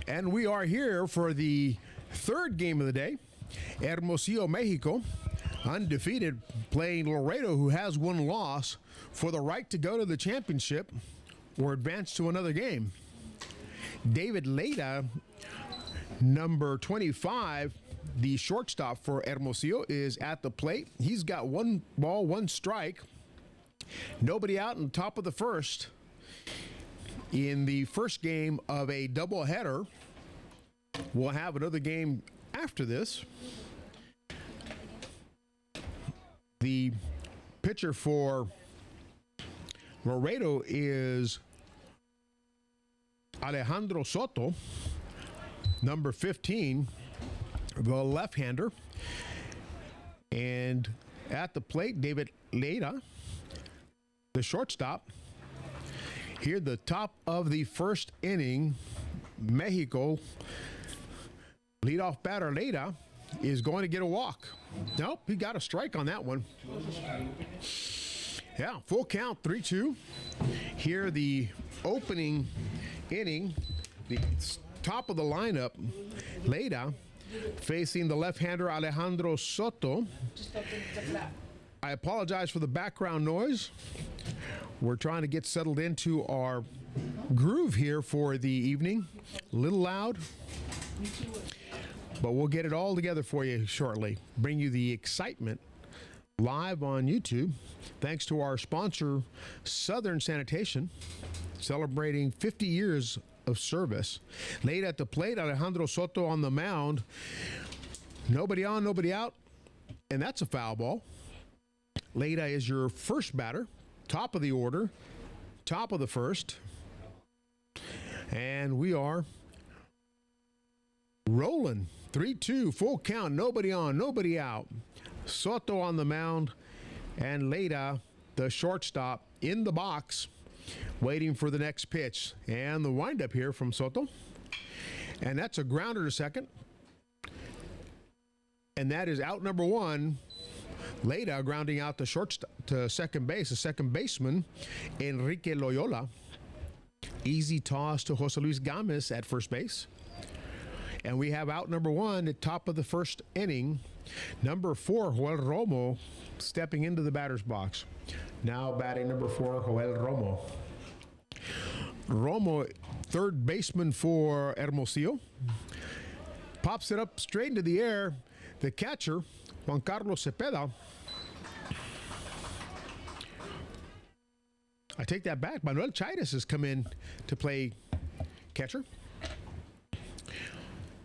And we are here for the third game of the day. Hermosillo, Mexico, undefeated, playing Laredo, who has one loss, for the right to go to the championship or advance to another game. David Leda, number 25, the shortstop for Hermosillo, is at the plate. He's got one ball, one strike. Nobody out in the top of the first. In the first game of a doubleheader, we'll have another game after this. The pitcher for Laredo is Alejandro Soto, number 15, the left-hander. And at the plate, David Leda, the shortstop. Here, the top of the first inning, Mexico, leadoff batter Leda is going to get a walk. Nope, he got a strike on that one. Yeah, full count, 3-2. Here, the opening inning, the top of the lineup, Leda, facing the left-hander Alejandro Soto. I apologize for the background noise. We're trying to get settled into our groove here for the evening. A little loud, but we'll get it all together for you shortly. Bring you the excitement live on YouTube. Thanks to our sponsor, Southern Sanitation, celebrating 50 years of service. Laid at the plate, Alejandro Soto on the mound. Nobody on, nobody out, and that's a foul ball. Leda is your first batter, top of the order, top of the first. And we are rolling. 3-2, full count, nobody on, nobody out. Soto on the mound, and Leda, the shortstop, in the box, waiting for the next pitch. And the windup here from Soto. And that's a grounder to second. And that is out number one. Leda grounding out the shortstop to second base, the second baseman, Enrique Loyola. Easy toss to Jose Luis Gomez at first base. And we have out number one at top of the first inning. Number 4, Joel Romo, stepping into the batter's box. Now batting number 4, Joel Romo. Romo, third baseman for Hermosillo. Pops it up straight into the air. The catcher, Juan Carlos Cepeda. I take that back. Manuel Chaides has come in to play catcher.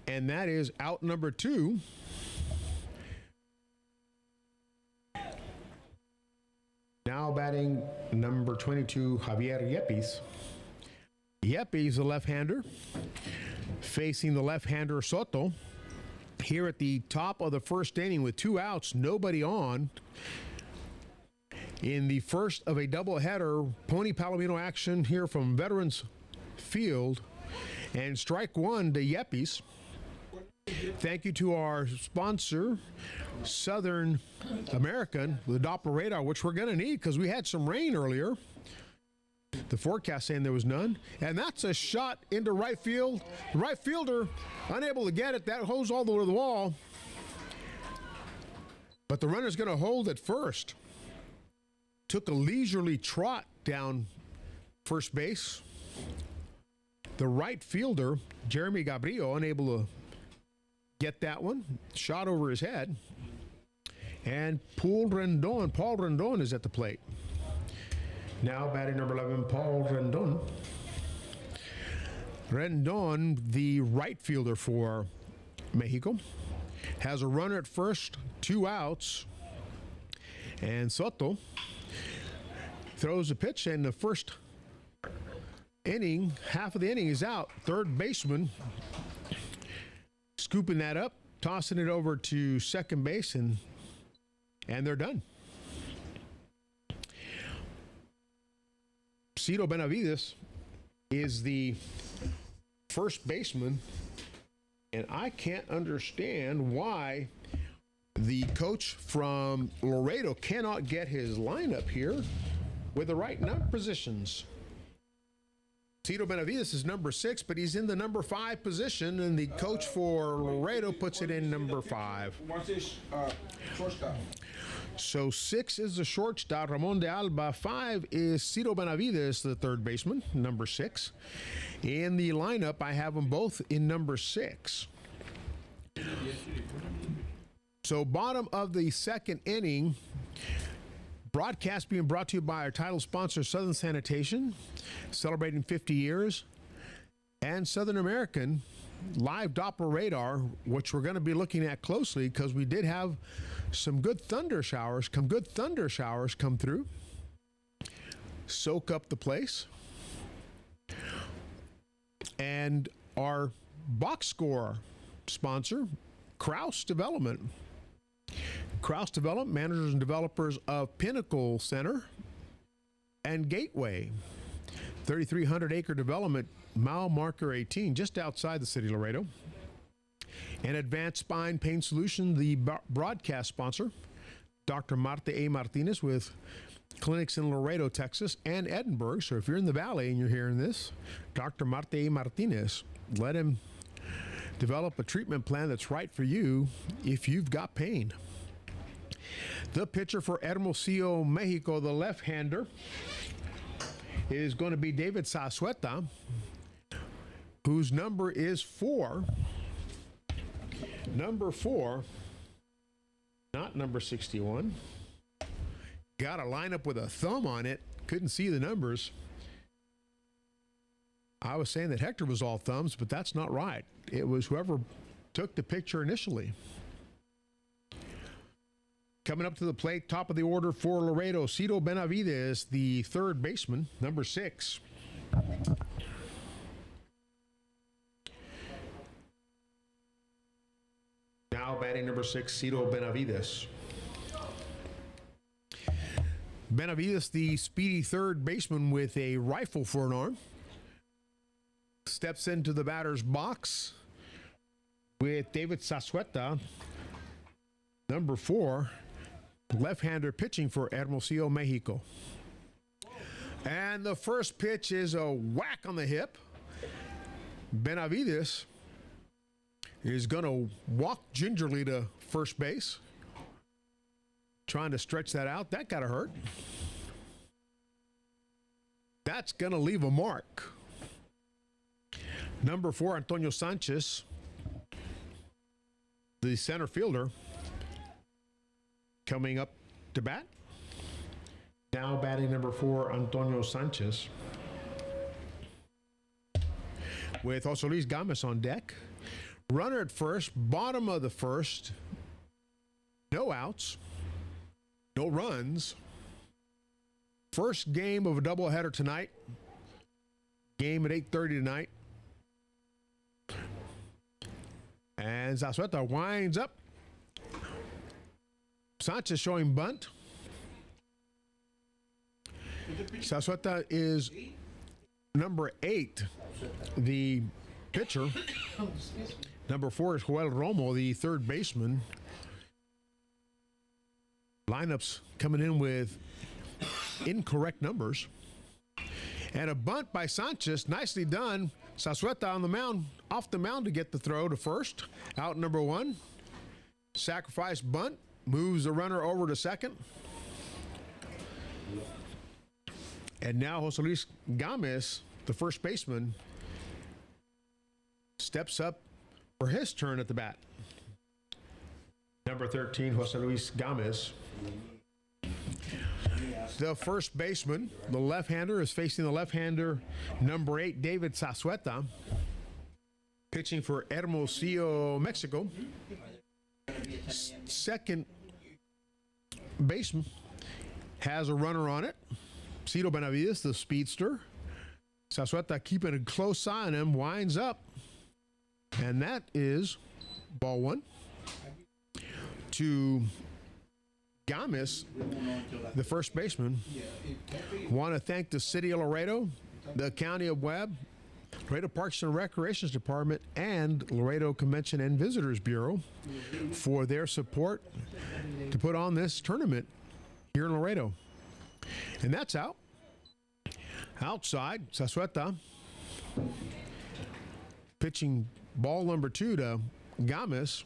And that is out number 2. Now batting number 22, Javier Yepes. Yepes, the left-hander, facing the left-hander Soto. Here at the top of the first inning with 2 outs, nobody on. In the first of a doubleheader, Pony Palomino action here from Veterans Field. And strike one to Yepes. Thank you to our sponsor, Southern American, with Doppler radar, which we're going to need because we had some rain earlier. The forecast saying there was none. And that's a shot into right field. The right fielder unable to get it. That goes all the way to the wall. But the runner's going to hold at first. Took a leisurely trot down first base. The right fielder, Jeremy Gabriel, unable to get that one. Shot over his head. And Paul Rendon is at the plate. Now batting number 11, Paul Rendon. Rendon, the right fielder for Mexico, has a runner at first, 2 outs. And Soto throws a pitch, and the first inning, half of the inning is out. Third baseman scooping that up, tossing it over to second base, and they're done. Cito Benavides is the first baseman, and I can't understand why the coach from Laredo cannot get his lineup here with the right number positions. Tito Benavides is number 6, but he's in the number 5 position, and the coach for Laredo puts it in number 5. Shortstop. So 6 is the shortstop, Ramon de Alba. 5 is Tito Benavides, the third baseman, number 6. In the lineup, I have them both in number 6. So bottom of the second inning, broadcast being brought to you by our title sponsor, Southern Sanitation, celebrating 50 years, and Southern American live Doppler radar, which we're going to be looking at closely because we did have some good thunder showers come through, soak up the place. And our box score sponsor, Kraus Development. Kraus Development, managers and developers of Pinnacle Center and Gateway. 3,300-acre development, mile marker 18, just outside the city of Laredo. And Advanced Spine Pain Solution, the broadcast sponsor, Dr. Marta A. Martinez with clinics in Laredo, Texas, and Edinburgh. So if you're in the Valley and you're hearing this, Dr. Marta A. Martinez, let him develop a treatment plan that's right for you if you've got pain. The pitcher for Hermosillo, Mexico, the left-hander, is going to be David Sasueta, whose number is 4. Number 4, not number 61. Got a lineup with a thumb on it. Couldn't see the numbers. I was saying that Hector was all thumbs, but that's not right. It was whoever took the picture initially. Coming up to the plate, top of the order for Laredo, Tito Benavides, the third baseman, number 6. Now batting number 6, Tito Benavides. Benavides, the speedy third baseman with a rifle for an arm, steps into the batter's box with David Sasueta, number 4, left-hander pitching for Hermosillo, Mexico. And the first pitch is a whack on the hip. Benavides is going to walk gingerly to first base, trying to stretch that out. That got to hurt. That's going to leave a mark. Number 4, Antonio Sanchez, the center fielder, coming up to bat. Now batting number 4, Antonio Sanchez, with Jose Luis Gomez on deck. Runner at first, bottom of the first. No outs, no runs. First game of a doubleheader tonight. Game at 8:30 tonight. And Sasueta winds up. Sanchez showing bunt. Sasueta is number 8, the pitcher. Number 4 is Joel Romo, the third baseman. Lineups coming in with incorrect numbers. And a bunt by Sanchez, nicely done. Sasueta on the mound, off the mound to get the throw to first. Out number 1. Sacrifice bunt, moves the runner over to second. And now Jose Luis Gomez, the first baseman, steps up for his turn at the bat. Number 13, Jose Luis Gomez. The first baseman, the left-hander, is facing the left-hander, number 8, David Sasueta, pitching for Hermosillo, Mexico. Second baseman has a runner on it, Tito Benavides, the speedster. Sasueta keeping a close eye on him, winds up, and that is ball 1 to Gomez, the first baseman. Want to thank the city of Laredo, the county of Webb, Laredo Parks and Recreations Department, and Laredo Convention and Visitors Bureau for their support to put on this tournament here in Laredo. And that's out. Outside, Sasueta Pitching ball number 2 to Games.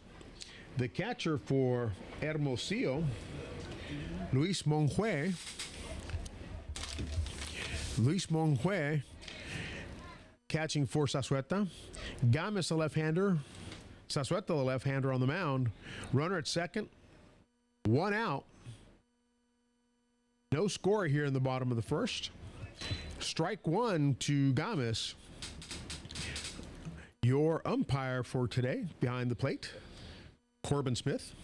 The catcher for Hermosillo, Luis Monjue. Luis Monjue catching for Zazueta. Games, the left-hander. Zazueta, the left-hander on the mound. Runner at second. 1 out. No score here in the bottom of the first. Strike 1 to Games. Your umpire for today behind the plate, Corbin Smith.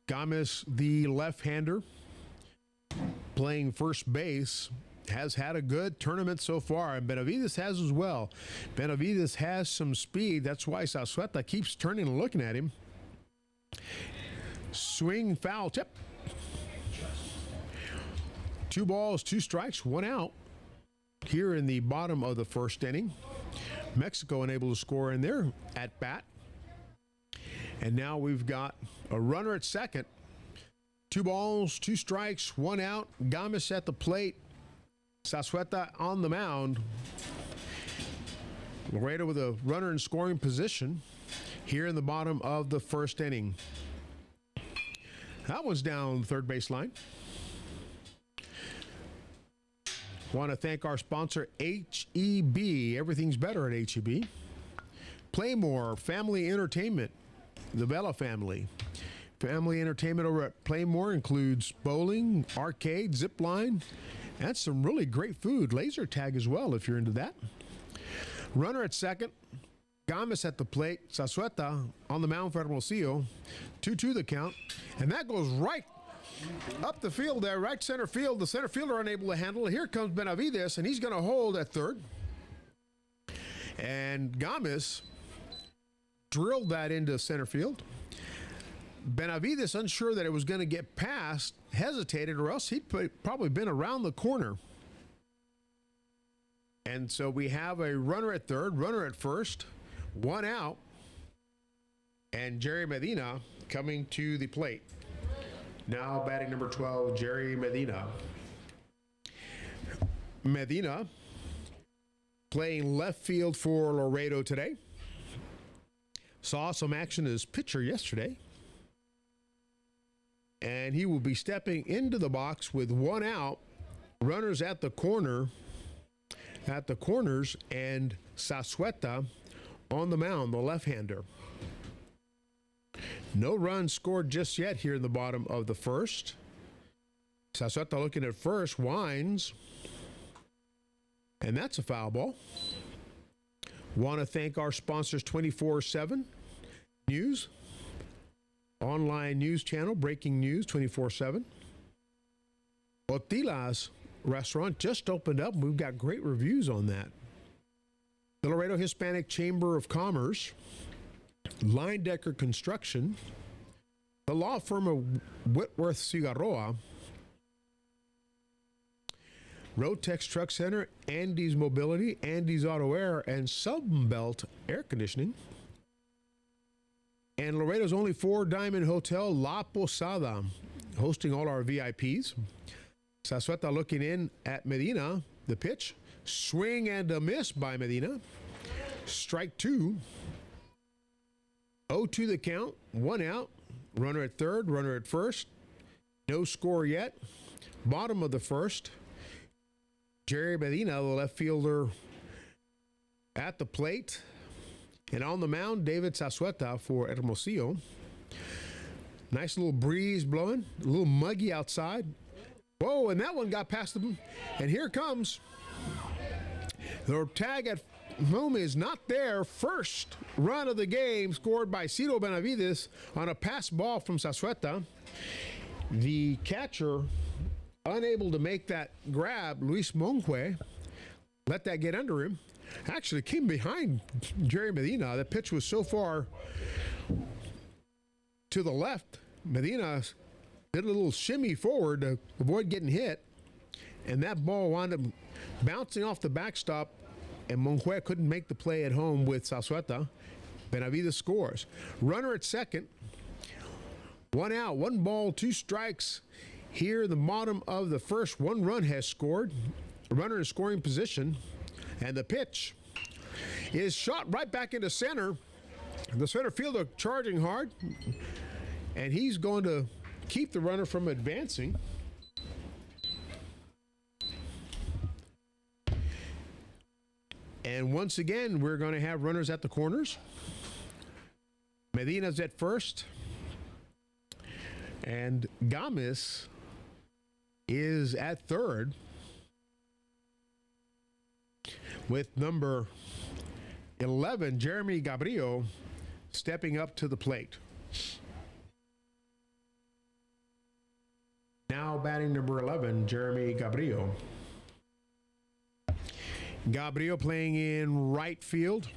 Games, the left-hander, playing first base, has had a good tournament so far, and Benavides has as well. Benavides has some speed. That's why Zazueta keeps turning and looking at him. Swing, foul, tip. 2 balls, 2 strikes, 1 out. Here in the bottom of the first inning, Mexico unable to score in their at-bat. And now we've got a runner at second. 2 balls, 2 strikes, 1 out. Games at the plate. Zazueta on the mound. Laredo with a runner in scoring position here in the bottom of the first inning. That one's down the third baseline. Want to thank our sponsor, HEB. Everything's better at HEB. Playmore Family Entertainment, the Bella family. Family entertainment over at Playmore includes bowling, arcade, zip line, and some really great food. Laser tag as well, if you're into that. Runner at second. Games at the plate. Zazueta on the mound for Hermosillo. 2-2 the count. And that goes right up the field there, right center field. The center fielder unable to handle it. Here comes Benavides, and he's going to hold at third. And Games drilled that into center field. Benavides, unsure that it was going to get past, hesitated, or else he'd probably been around the corner. And so we have a runner at third, runner at first, 1 out, and Jerry Medina coming to the plate. Now batting number 12, Jerry Medina. Medina playing left field for Laredo today. Saw some action as pitcher yesterday. And he will be stepping into the box with 1 out. Runners at the corners, and Zazueta on the mound, the left-hander. No runs scored just yet here in the bottom of the first. Zazueta looking at first, winds, and that's a foul ball. Want to thank our sponsors, 24/7 News, online news channel, breaking news 24/7. Otila's restaurant just opened up, and we've got great reviews on that. The Laredo Hispanic Chamber of Commerce, Linedecker Construction, the law firm of Whitworth Cigarroa, Rotex Truck Center, Andy's Mobility, Andy's Auto Air, and Sunbelt Air Conditioning. And Laredo's only 4-diamond hotel, La Posada, hosting all our VIPs. Zazueta looking in at Medina. The pitch, swing and a miss by Medina. Strike 2. 0-2 the count, 1 out. Runner at third, runner at first. No score yet. Bottom of the first. Jerry Medina, the left fielder, at the plate. And on the mound, David Zazueta for Hermosillo. Nice little breeze blowing, a little muggy outside. Whoa, and that one got past them. And here comes. The tag at home is not there. First run of the game scored by Ciro Benavides on a pass ball from Zazueta. The catcher unable to make that grab, Luis Monjue, let that get under him. Actually came behind Jerry Medina. The pitch was so far to the left. Medina did a little shimmy forward to avoid getting hit, and that ball wound up bouncing off the backstop, and Monjue couldn't make the play at home with Zazueta. Benavides scores. Runner at second. 1 out, 1 ball, 2 strikes. Here in the bottom of the first, 1 run has scored. runner in scoring position, and the pitch is shot right back into center. The center fielder charging hard, and he's going to keep the runner from advancing. And once again, we're going to have runners at the corners. Medina's at first, and Gamis is at third with number 11, Jeremy Gabriel, stepping up to the plate. Now batting number 11, Jeremy Gabriel. Gabriel playing in right field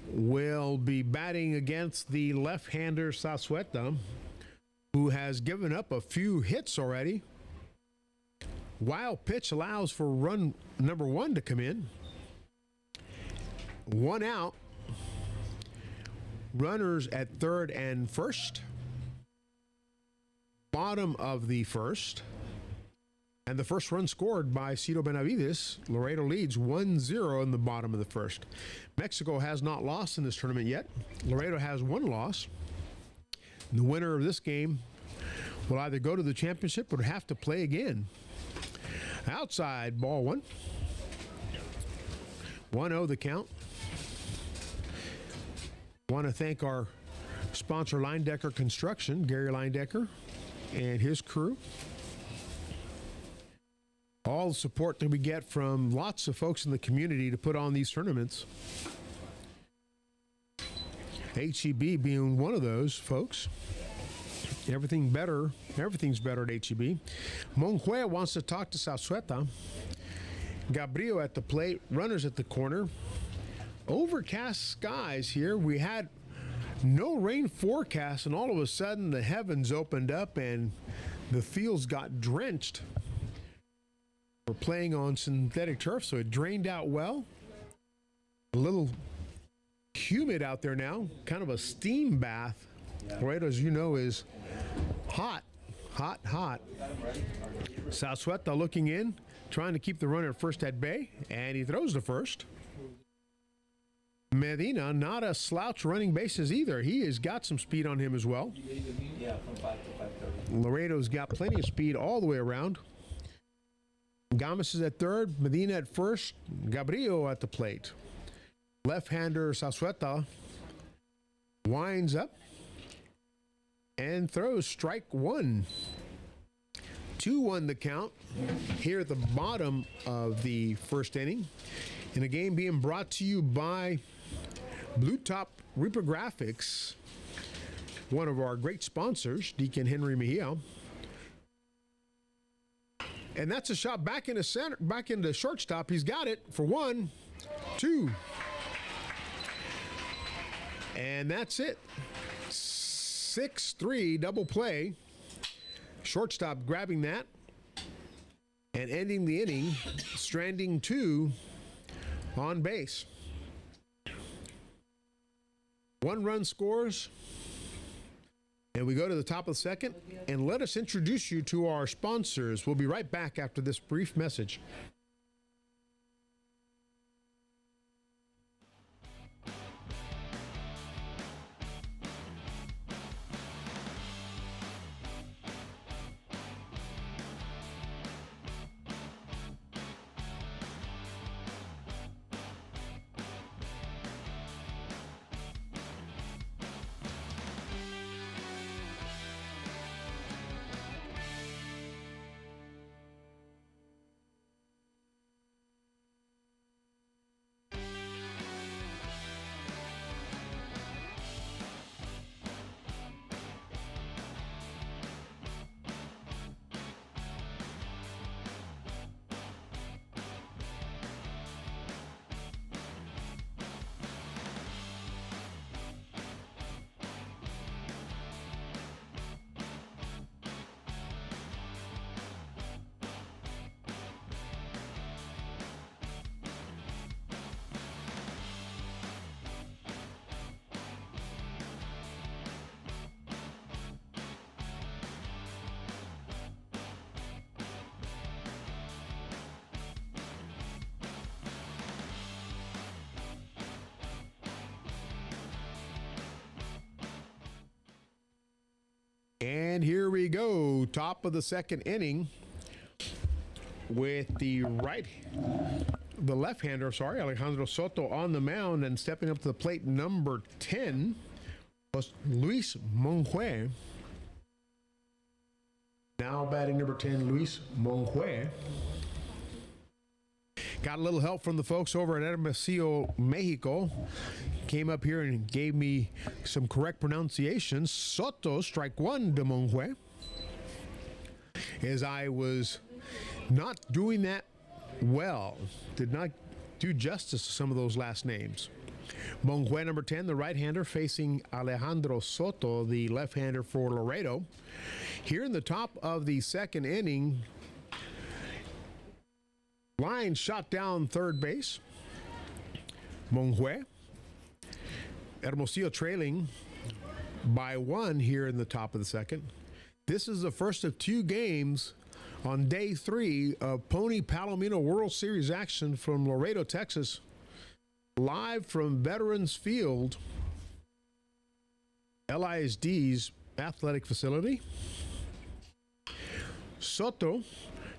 will be batting against the left-hander Sasueta, who has given up a few hits already. Wild pitch allows for run number 1 to come in. 1 out. Runners at third and first. Bottom of the first. And the first run scored by Cito Benavides. Laredo leads 1-0 in the bottom of the first. Mexico has not lost in this tournament yet. Laredo has 1 loss. The winner of this game will either go to the championship or have to play again. Outside, ball 1. 1-0 the count. Want to thank our sponsor, Leindecker Construction, Gary Leindecker and his crew. All the support that we get from lots of folks in the community to put on these tournaments. HEB being one of those folks. Everything's better at HEB. Monjuel wants to talk to Sasueta. Gabriel at the plate, runners at the corner. Overcast skies here. We had no rain forecast, and all of a sudden the heavens opened up and the fields got drenched. We're playing on synthetic turf, so it drained out well. A little humid out there now, kind of a steam bath. Laredo, as you know, is hot. Sasueta looking in, trying to keep the runner at first at bay, and he throws the first. Medina, not a slouch running bases either. He has got some speed on him as well. Laredo's got plenty of speed all the way around. Gamis is at third, Medina at first, Gabriel at the plate. Left-hander Sasueta winds up and throws strike 1. 2-1 the count here at the bottom of the first inning. In a game being brought to you by Blue Top Reprographics, one of our great sponsors, Deacon Henry Mejia. And that's a shot back into center, back into shortstop. He's got it for 1, 2. And that's it. 6-3 double play. Shortstop grabbing that and ending the inning, stranding 2 on base. 1 run scores. And we go to the top of the second, and let us introduce you to our sponsors. We'll be right back after this brief message. And here we go. Top of the second inning with the left-hander, Alejandro Soto on the mound, and stepping up to the plate, number 10 was Luis Monjue. Now batting number 10, Luis Monjue. Got a little help from the folks over at Hermosillo, Mexico. Came up here and gave me some correct pronunciations. Soto, strike one to Monjue. As I was not doing that well, did not do justice to some of those last names. Monjue, number 10, the right-hander, facing Alejandro Soto, the left-hander for Laredo. Here in the top of the second inning, line shot down third base. Monjue. Hermosillo trailing by 1 here in the top of the second. This is the first of 2 games on day 3 of Pony Palomino World Series action from Laredo, Texas. Live from Veterans Field, LISD's athletic facility. Soto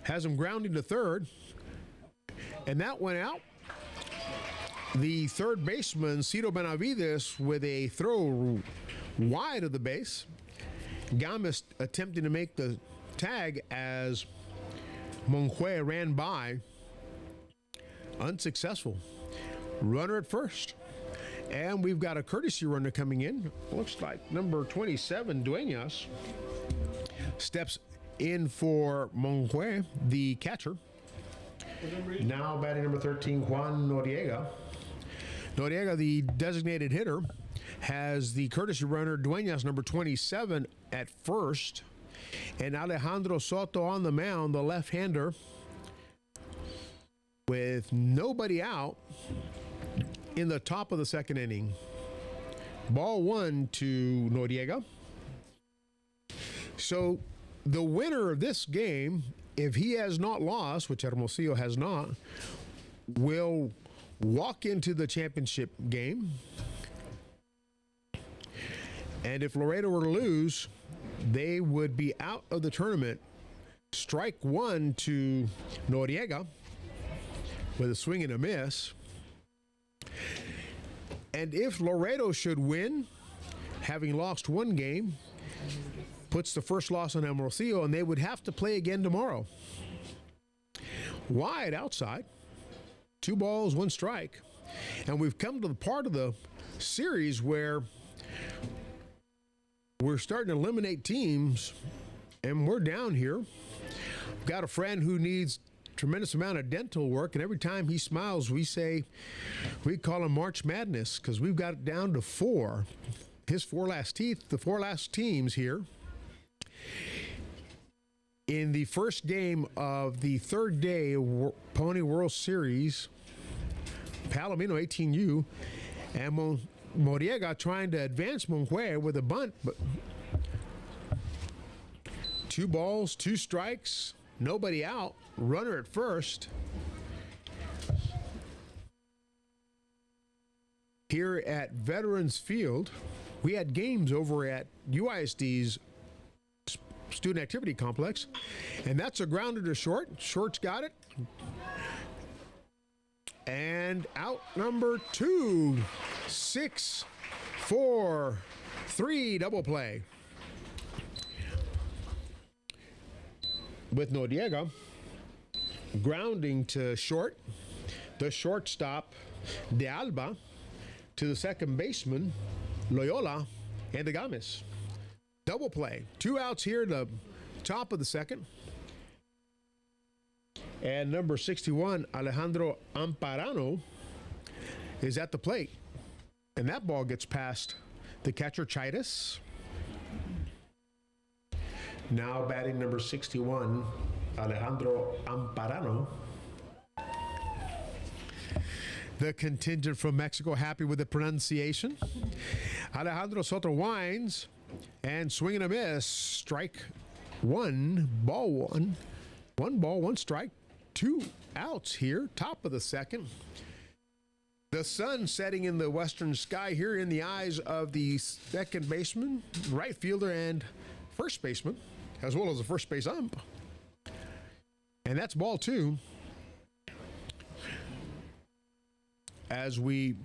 has him grounding to third, and that went out. The third baseman, Cito Benavides, with a throw wide of the base. Gamis attempting to make the tag as Monjue ran by. Unsuccessful. Runner at first. And we've got a courtesy runner coming in. Looks like number 27, Duenas, steps in for Monjue, the catcher. Now batting number 13, Juan Noriega. Noriega, the designated hitter, has the courtesy runner, Duenas, number 27, at first. And Alejandro Soto on the mound, the left-hander, with nobody out in the top of the second inning. Ball 1 to Noriega. So the winner of this game, if he has not lost, which Hermosillo has not, will walk into the championship game. And if Laredo were to lose, they would be out of the tournament. Strike one to Noriega with a swing and a miss. And if Laredo should win, having lost one game, puts the first loss on Hermosillo, and they would have to play again tomorrow. Wide outside, 2 balls, 1 strike. And we've come to the part of the series where we're starting to eliminate teams, and we're down here. I've got a friend who needs tremendous amount of dental work, and every time he smiles, we call him March Madness, because we've got it down to 4. His 4 last teeth, the 4 last teams here. In the first game of the third day Pony World Series, Palomino 18U, and Noriega trying to advance Monjue with a bunt, but 2 balls, 2 strikes, nobody out, runner at first. Here at Veterans Field, we had games over at UISD's Student Activity Complex, and that's a grounder to short. Short's got it. And out number 2, 6, 4, 3, double play. With Noriega grounding to short, the shortstop, De Alba, to the second baseman, Loyola, and Agamis. Double play. 2 outs here, the top of the second. And number 61, Alejandro Amparano, is at the plate. And that ball gets past the catcher, Chidas. Now batting number 61, Alejandro Amparano. The contingent from Mexico happy with the pronunciation. Alejandro Soto winds and swing and a miss. Strike 1, ball 1. 1 ball, 1 strike. 2 outs here, top of the second. The sun setting in the western sky here in the eyes of the second baseman, right fielder, and first baseman, as well as the first base ump. And that's ball two. As we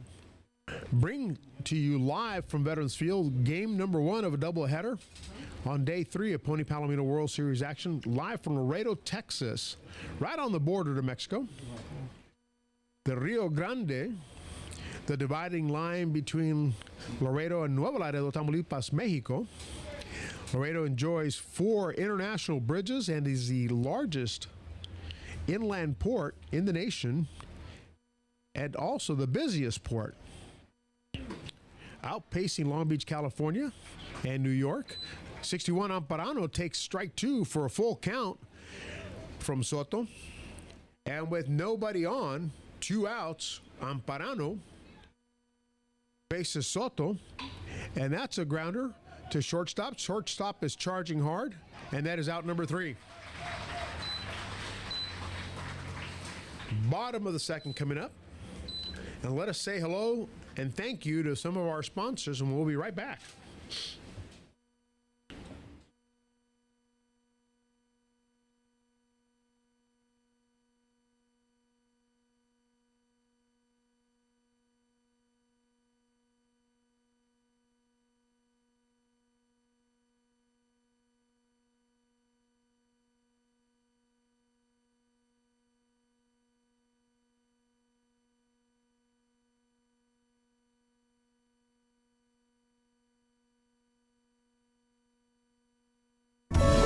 bring to you live from Veterans Field, game number one of a doubleheader on day three of Pony Palomino World Series action, live from Laredo, Texas, right on the border to Mexico. The Rio Grande, the dividing line between Laredo and Nuevo Laredo, Tamaulipas, Mexico. Laredo enjoys 4 international bridges and is the largest inland port in the nation and also the busiest port, outpacing Long Beach, California and New York. 61 Amparano takes strike 2 for a full count from Soto. And with nobody on, 2 outs, Amparano faces Soto, and that's a grounder to shortstop. Shortstop is charging hard, and that is out number 3. Bottom of the second coming up. And let us say hello and thank you to some of our sponsors, and we'll be right back.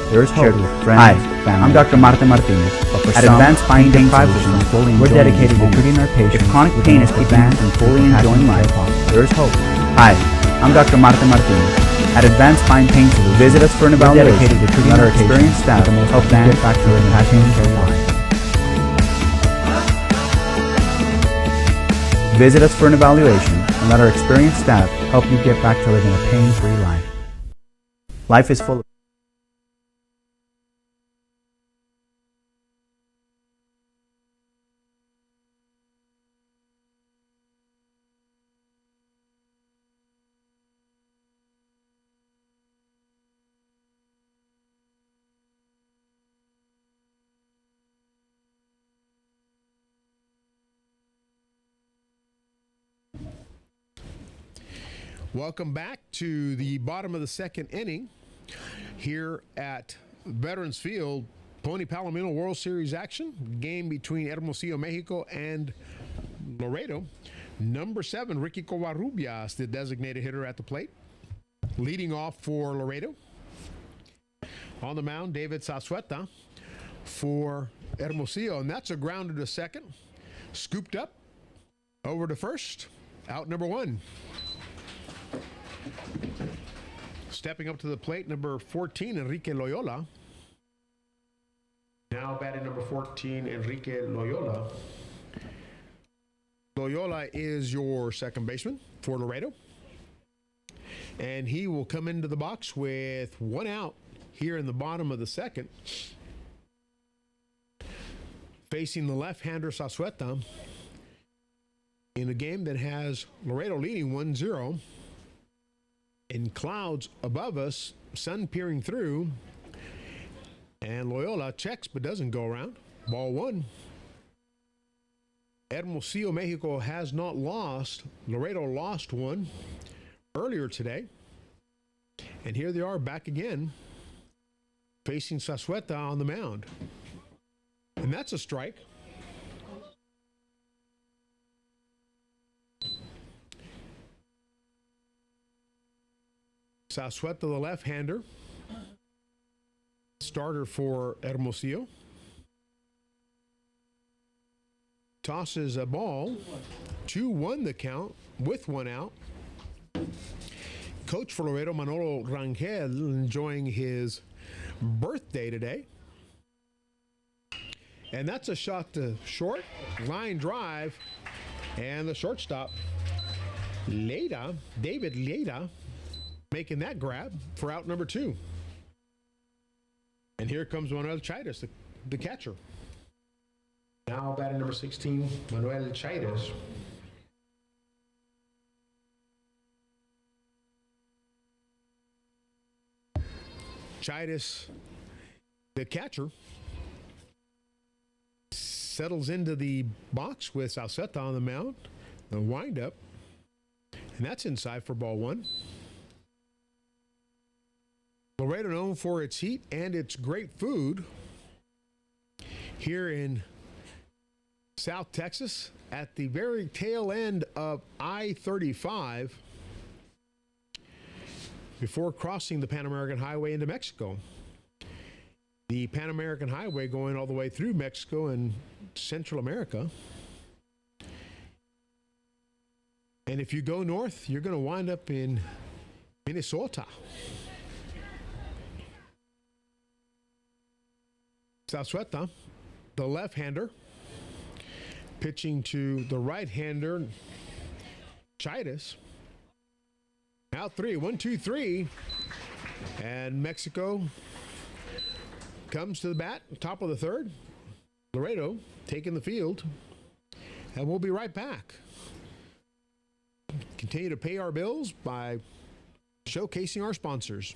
There's hope. Hi, I'm Dr. Marta Martinez. At Advanced Pain Solutions, we're dedicated to treating our patients. If chronic pain is keeping you from fully enjoying life, there's hope. Hi, I'm Dr. Marta Martinez. At Advanced Pain Solutions, visit us for an evaluation. We're dedicated to treating our experienced staff to help them get back to living a pain-free life. Visit us for an evaluation and let our experienced staff help you get back to living a pain-free life. Life is full of Welcome back to the bottom of the second inning here at Veterans Field, Pony Palomino World Series action. Game between Hermosillo, Mexico and Laredo. Number 7, Ricky Covarrubias, the designated hitter at the plate. Leading off for Laredo. On the mound, David Sasueta for Hermosillo, and that's a grounder to second. Scooped up over to first. Out number 1. Stepping up to the plate, number 14, Enrique Loyola. Now batting number 14, Enrique Loyola. Loyola is your second baseman for Laredo. And he will come into the box with 1 out here in the bottom of the second. Facing the left-hander Sasueta in a game that has Laredo leading 1-0. In clouds above us, sun peering through, and Loyola checks but doesn't go around. Ball 1. Hermosillo, Mexico has not lost. Laredo lost 1 earlier today. And here they are back again, facing Sasueta on the mound. And that's a strike. Sasueta, the left-hander, starter for Hermosillo. Tosses a ball, 2-1 the count with 1 out. Coach for Laredo, Manolo Rangel, enjoying his birthday today. And that's a shot to short, line drive, and the shortstop, Leda, David Leda, making that grab for out number 2. And here comes Manuel Chaides, the catcher. Now batting number 16, Manuel Chaides. Chidas, the catcher, settles into the box with Salceta on the mound. The windup, and that's inside for ball one. Laredo, known for its heat and its great food, here in South Texas at the very tail end of I-35 before crossing the Pan American Highway into Mexico. The Pan American Highway going all the way through Mexico and Central America. And if you go north, you're going to wind up in Minnesota. Salceta, the left-hander, pitching to the right-hander, Chidas. Out 3, 1, 2, 3. And Mexico comes to the bat, top of the third. Laredo taking the field. And we'll be right back. Continue to pay our bills by showcasing our sponsors.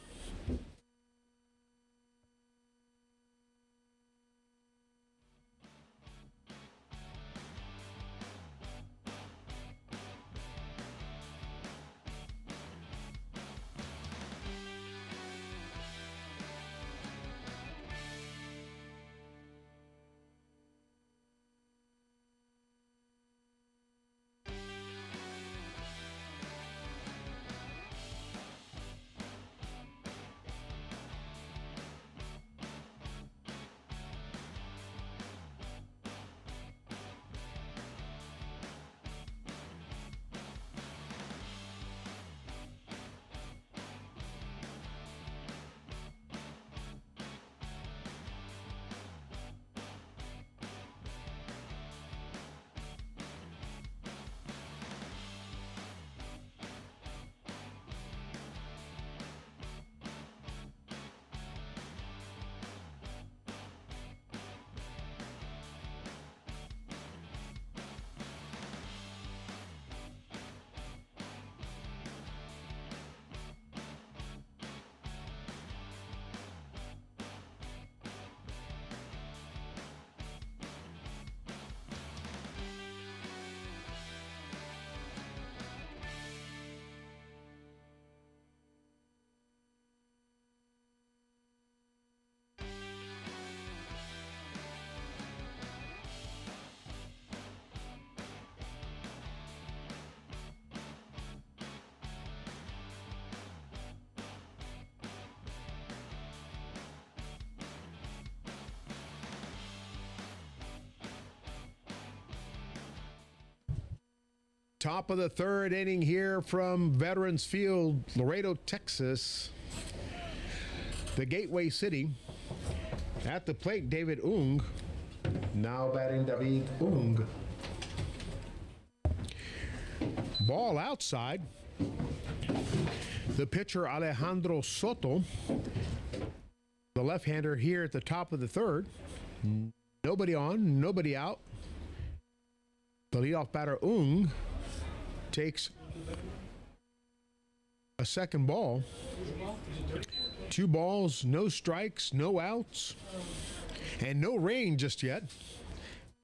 Top of the third inning here from Veterans Field, Laredo, Texas. The Gateway City. At the plate, David Ung. Now batting David Ung. Ball outside. The pitcher, Alejandro Soto. The left-hander here at the top of the third. Nobody on, nobody out. The leadoff batter, Ung, takes a second ball. 2 balls, no strikes, no outs, and no rain just yet.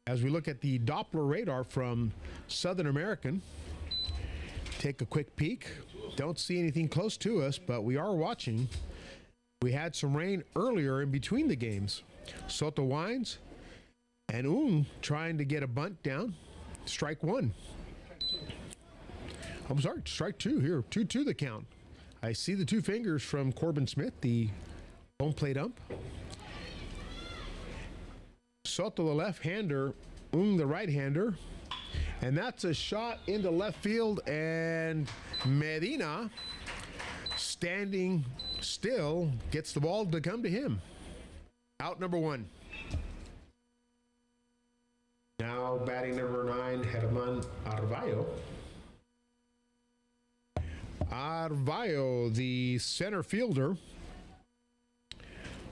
As we look at the Doppler radar from Southern American, take a quick peek. Don't see anything close to us, but we are watching. We had some rain earlier in between the games. Soto winds, and Ung trying to get a bunt down. Strike 1. I'm sorry, strike 2 here. 2-2 the count. I see the 2 fingers from Corbin Smith, the home plate ump. Soto, the left-hander, Ung, the right-hander. And that's a shot into left field, and Medina, standing still, gets the ball to come to him. Out number 1. Now batting number 9, Herman Arvayo. Arvayo, the center fielder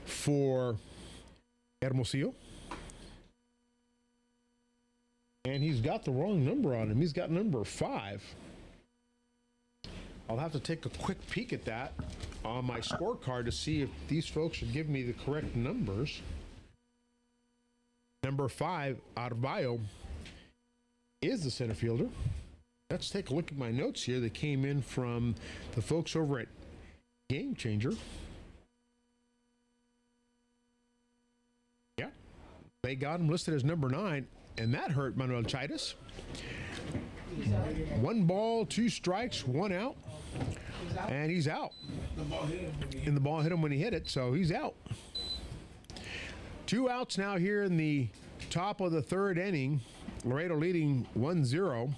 for Hermosillo. And he's got the wrong number on him. He's got number 5. I'll have to take a quick peek at that. on my scorecard to see if these folks are giving me the correct numbers. Number 5, Arbayo, is the center fielder. Let's take a look at my notes here that came in from the folks over at Game Changer. Yeah, they got him listed as number 9, and that hurt Manuel Chaitis. 1 ball, 2 strikes, 1 out, and he's out. And the ball hit him when he hit it, so he's out. 2 outs now here in the top of the 3rd inning. Laredo leading 1-0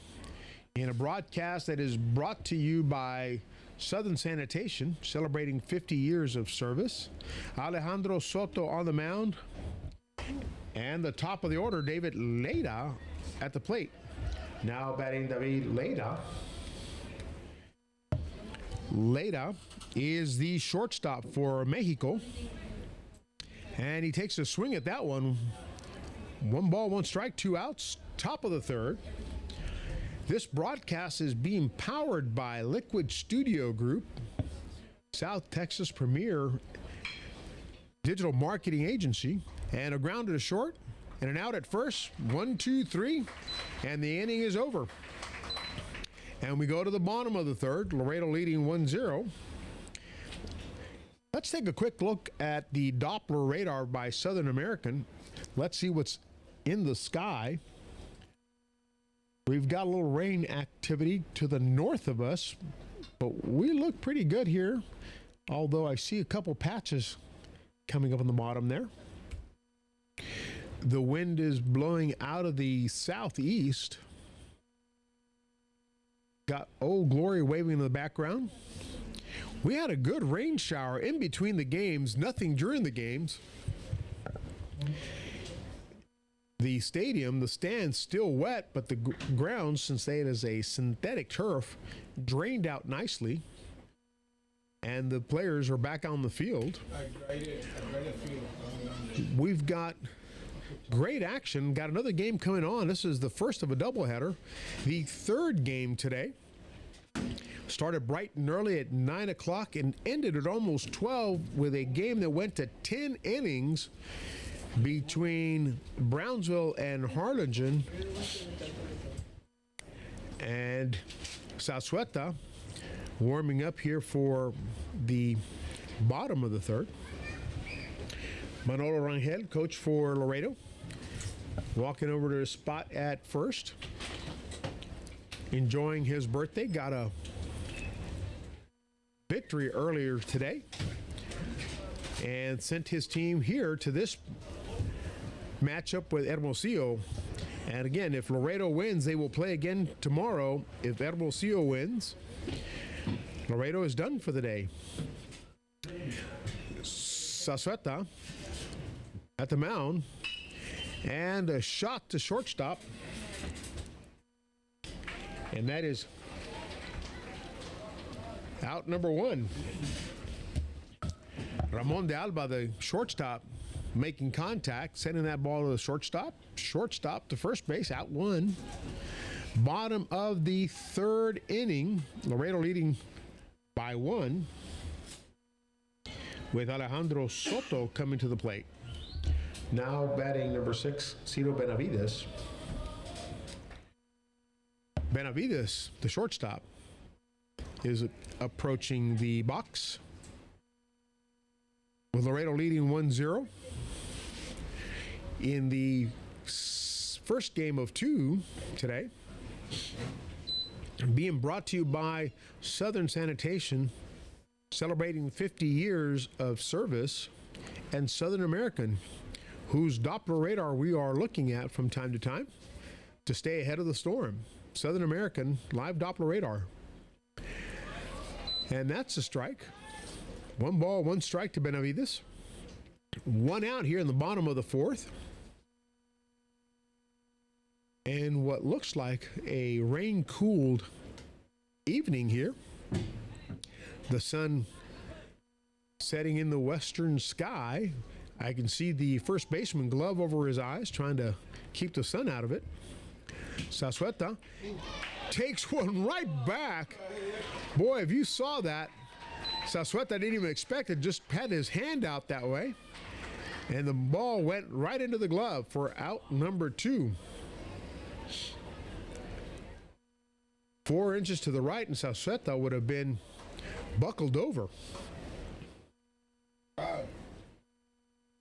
in a broadcast that is brought to you by Southern Sanitation, celebrating 50 years of service. Alejandro Soto on the mound. And the top of the order, David Leda at the plate. Now batting David Leda. Leda is the shortstop for Mexico. And he takes a swing at that one. 1 ball, 1 strike, 2 outs, top of the 3rd. This broadcast is being powered by Liquid Studio Group, South Texas' premier digital marketing agency. And a ground to the short and an out at first. 1, 2, 3, and the inning is over. And we go to the bottom of the 3rd, Laredo leading 1-0. Let's take a quick look at the Doppler radar by Southern American. Let's see what's in the sky. We've got a little rain activity to the north of us, but we look pretty good here, although I see a couple patches coming up on the bottom there. The wind is blowing out of the southeast. Got Old Glory waving in the background. We had a good rain shower in between the games, nothing during the games. The stadium, the stand's still wet, but the ground, since it is a synthetic turf, drained out nicely. And the players are back on the field. We've got great action. Got another game coming on. This is the first of a doubleheader. The 3rd game today started bright and early at 9 o'clock and ended at almost 12 with a game that went to 10 innings between Brownsville and Harlingen. And Sasueta warming up here for the bottom of the 3rd. Manolo Rangel, coach for Laredo, walking over to his spot at first, enjoying his birthday. Got a victory earlier today and sent his team here to this matchup with Hermosillo. And again, if Laredo wins, they will play again tomorrow. If Hermosillo wins, Laredo is done for the day. Sasueta at the mound, and a shot to shortstop, and that is out number 1. Ramon de Alba, the shortstop, making contact, sending that ball to the shortstop to first base, out 1. Bottom of the 3rd inning, Laredo leading by 1, with Alejandro Soto coming to the plate. Now batting number 6, Ciro Benavides. Benavides, the shortstop, is approaching the box, with Laredo leading 1-0 in the first game of 2 today. Being brought to you by Southern Sanitation, celebrating 50 years of service, and Southern American, whose Doppler radar we are looking at from time to time to stay ahead of the storm. Southern American live Doppler radar. And that's a strike. 1 ball, 1 strike to Benavides. 1 out here in the bottom of the 4th. And what looks like a rain-cooled evening here. The sun setting in the western sky. I can see the first baseman glove over his eyes, trying to keep the sun out of it. Sasueta takes one right back. Boy, if you saw that, Sasueta didn't even expect it, just had his hand out that way. And the ball went right into the glove for out number 2. 4 inches to the right, and Sasueta would have been buckled over.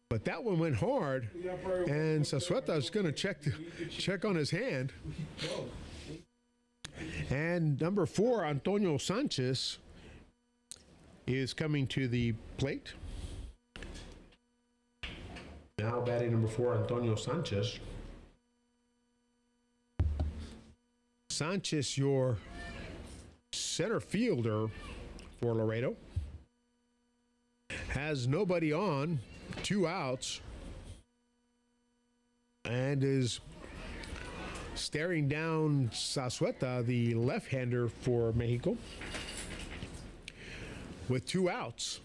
But that one went hard, and Sasueta is going to check on his hand. And number 4, Antonio Sanchez, is coming to the plate. Now batting number 4, Antonio Sanchez. Sanchez, your center fielder for Laredo, has nobody on, 2 outs, and is staring down Sasueta, the left-hander for Mexico, with 2 outs.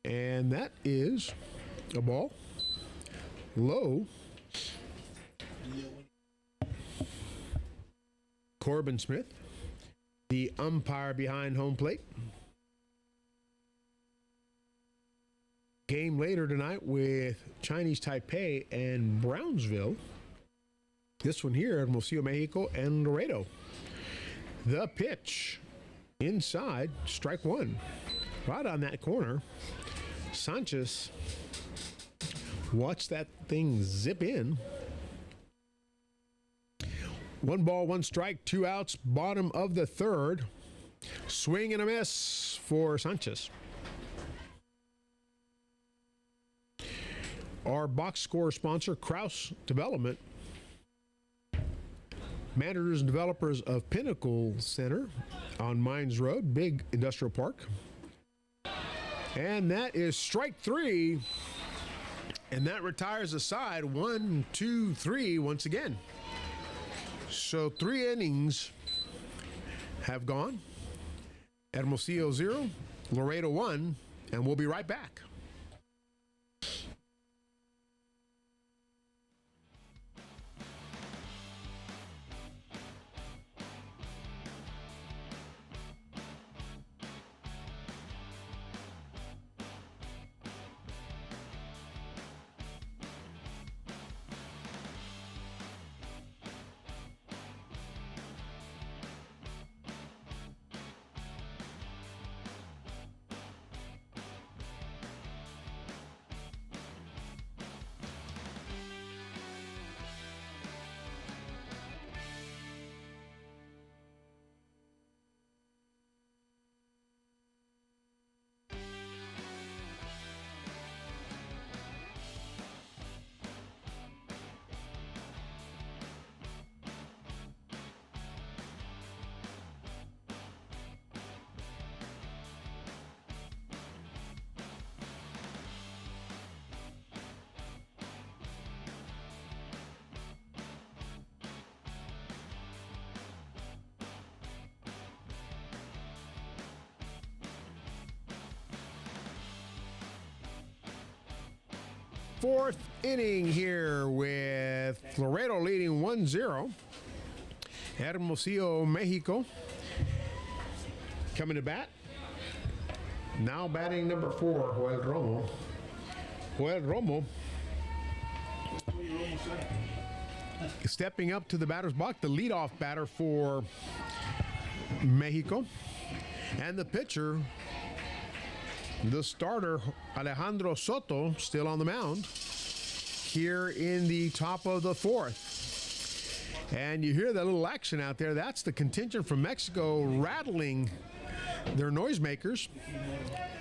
And that is a ball low. Corbin Smith, the umpire behind home plate. Game later tonight with Chinese Taipei and Brownsville. This one here, Hermosillo, Mexico, and Laredo. The pitch inside, strike 1. Right on that corner. Sanchez, watch that thing zip in. 1 ball, 1 strike, 2 outs, bottom of the 3rd. Swing and a miss for Sanchez. Our box score sponsor, Kraus Development, managers and developers of Pinnacle Center on Mines Road, big industrial park. And that is strike 3. And that retires the side 1, 2, 3 once again. So 3 innings have gone. Hermosillo 0, Laredo 1, and we'll be right back. Fourth inning here with Laredo leading 1-0. Hermosillo, Mexico coming to bat. Now batting number 4, Joel Romo. Joel Romo stepping up to the batter's box, the leadoff batter for Mexico. And the pitcher, the starter, Alejandro Soto, still on the mound here in the top of the 4th. And you hear that little action out there. That's the contingent from Mexico rattling their noisemakers.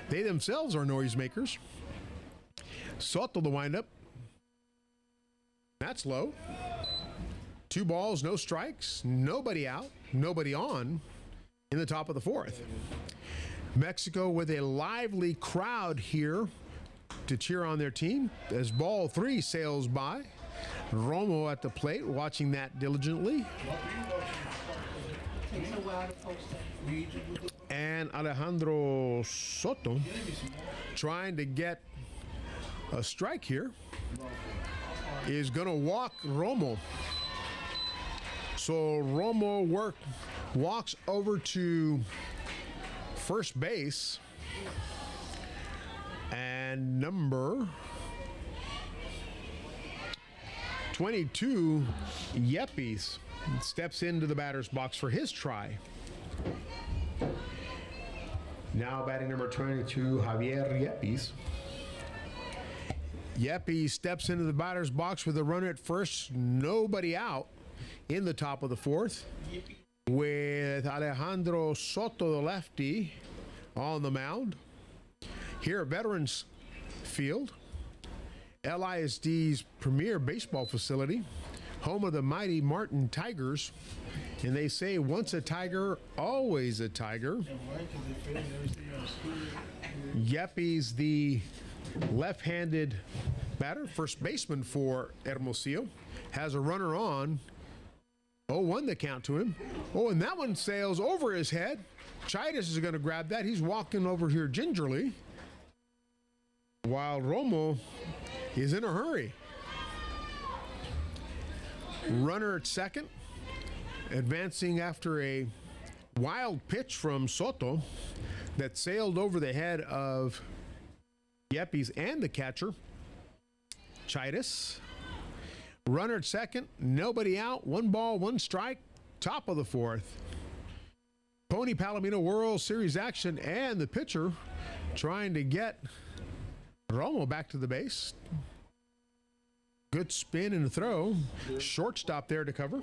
They themselves are noisemakers. Soto, the windup. That's low. 2 balls, no strikes, nobody out, nobody on in the top of the 4th. Mexico with a lively crowd here to cheer on their team as ball 3 sails by. Romo at the plate watching that diligently. And Alejandro Soto trying to get a strike here is going to walk Romo. So Romo walks over to first base. And number 22, Yepes, steps into the batter's box for his try. Now batting number 22, Javier Yepes. Yepes steps into the batter's box with a runner at first, nobody out in the top of the fourth, with Alejandro Soto, the lefty, on the mound. Here at Veterans Field, LISD's premier baseball facility, home of the mighty Martin Tigers. And they say once a Tiger, always a Tiger. Yepes, the left-handed batter, first baseman for Hermosillo, has a runner on. 0-1 the count to him. Oh, and that one sails over his head. Chidas is going to grab that. He's walking over here gingerly, while Romo is in a hurry. Runner at second, advancing after a wild pitch from Soto that sailed over the head of Yepes and the catcher, Chidas. Runner at second, nobody out, 1 ball, 1 strike, top of the fourth. Pony Palomino World Series action, and the pitcher trying to get Romo back to the base. Good spin and throw. Shortstop there to cover.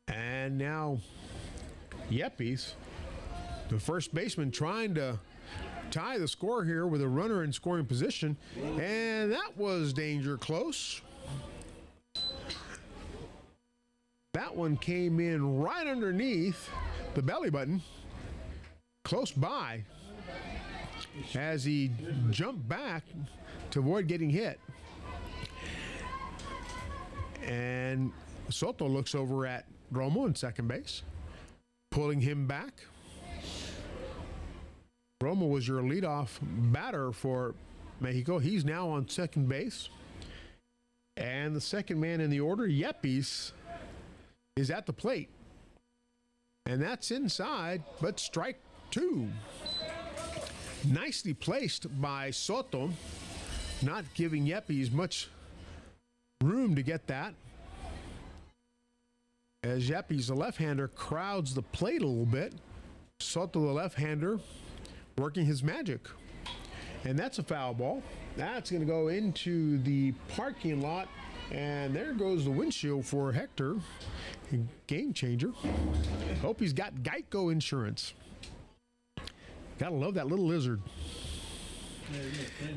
And now Yepes, the first baseman, trying to tie the score here with a runner in scoring position. And that was danger close. That one came in right underneath the belly button, close by, as he jumped back to avoid getting hit. And Soto looks over at Romo in second base, pulling him back. Romo was your leadoff batter for Mexico. He's now on second base. And the second man in the order, Yepes, is at the plate. And that's inside, but strike 2. Nicely placed by Soto, not giving Yepes much room to get that. As Yepes, the left-hander, crowds the plate a little bit. Soto, the left-hander, working his magic. And that's a foul ball. That's going to go into the parking lot. And there goes the windshield for Hector. Game changer. Hope he's got Geico insurance. Gotta love that little lizard.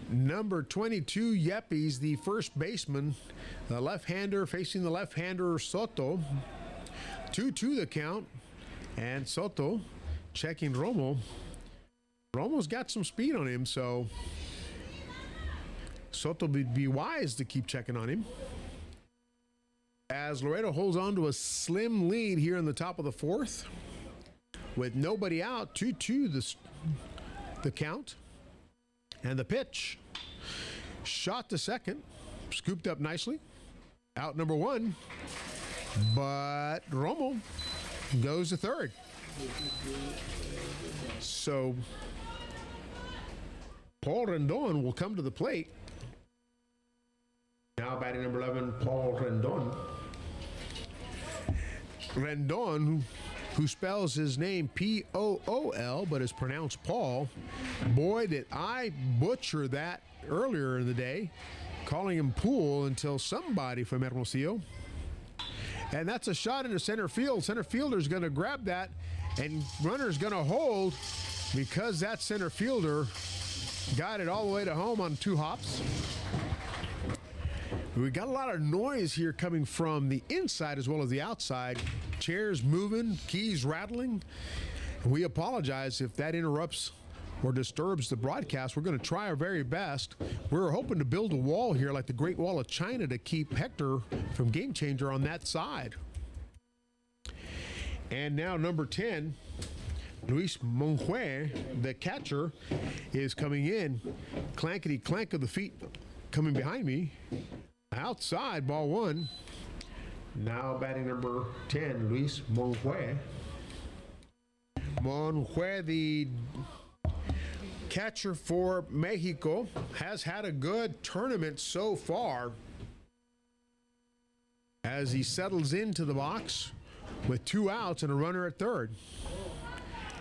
Number 22, Yepes, the first baseman, the left-hander facing the left-hander, Soto. 2-2 the count. And Soto checking Romo. Romo's got some speed on him, so Soto would be wise to keep checking on him. As Laredo holds on to a slim lead here in the top of the fourth, with nobody out, 2-2 the count. And the pitch, shot to second, scooped up nicely. Out number 1, but Romo goes to third. So Paul Rendon will come to the plate. Now batting number 11, Paul Rendon. Rendon, who spells his name P-O-O-L, but is pronounced Paul. Boy, did I butcher that earlier in the day, calling him Pool, until somebody from Hermosillo. And that's a shot into center field. Center fielder's going to grab that, and runner's going to hold, because that center fielder got it all the way to home on 2 hops. We got a lot of noise here coming from the inside as well as the outside. Chairs moving, keys rattling. We apologize if that interrupts or disturbs the broadcast. We're going to try our very best. We're hoping to build a wall here like the Great Wall of China to keep Hector from Game Changer on that side. And now number 10, Luis Monjue, the catcher, is coming in. Clankety clank of the feet coming behind me. Outside, ball 1. Now batting number 10, Luis Monjue. Monjue, the catcher for Mexico, has had a good tournament so far as he settles into the box with 2 outs and a runner at third.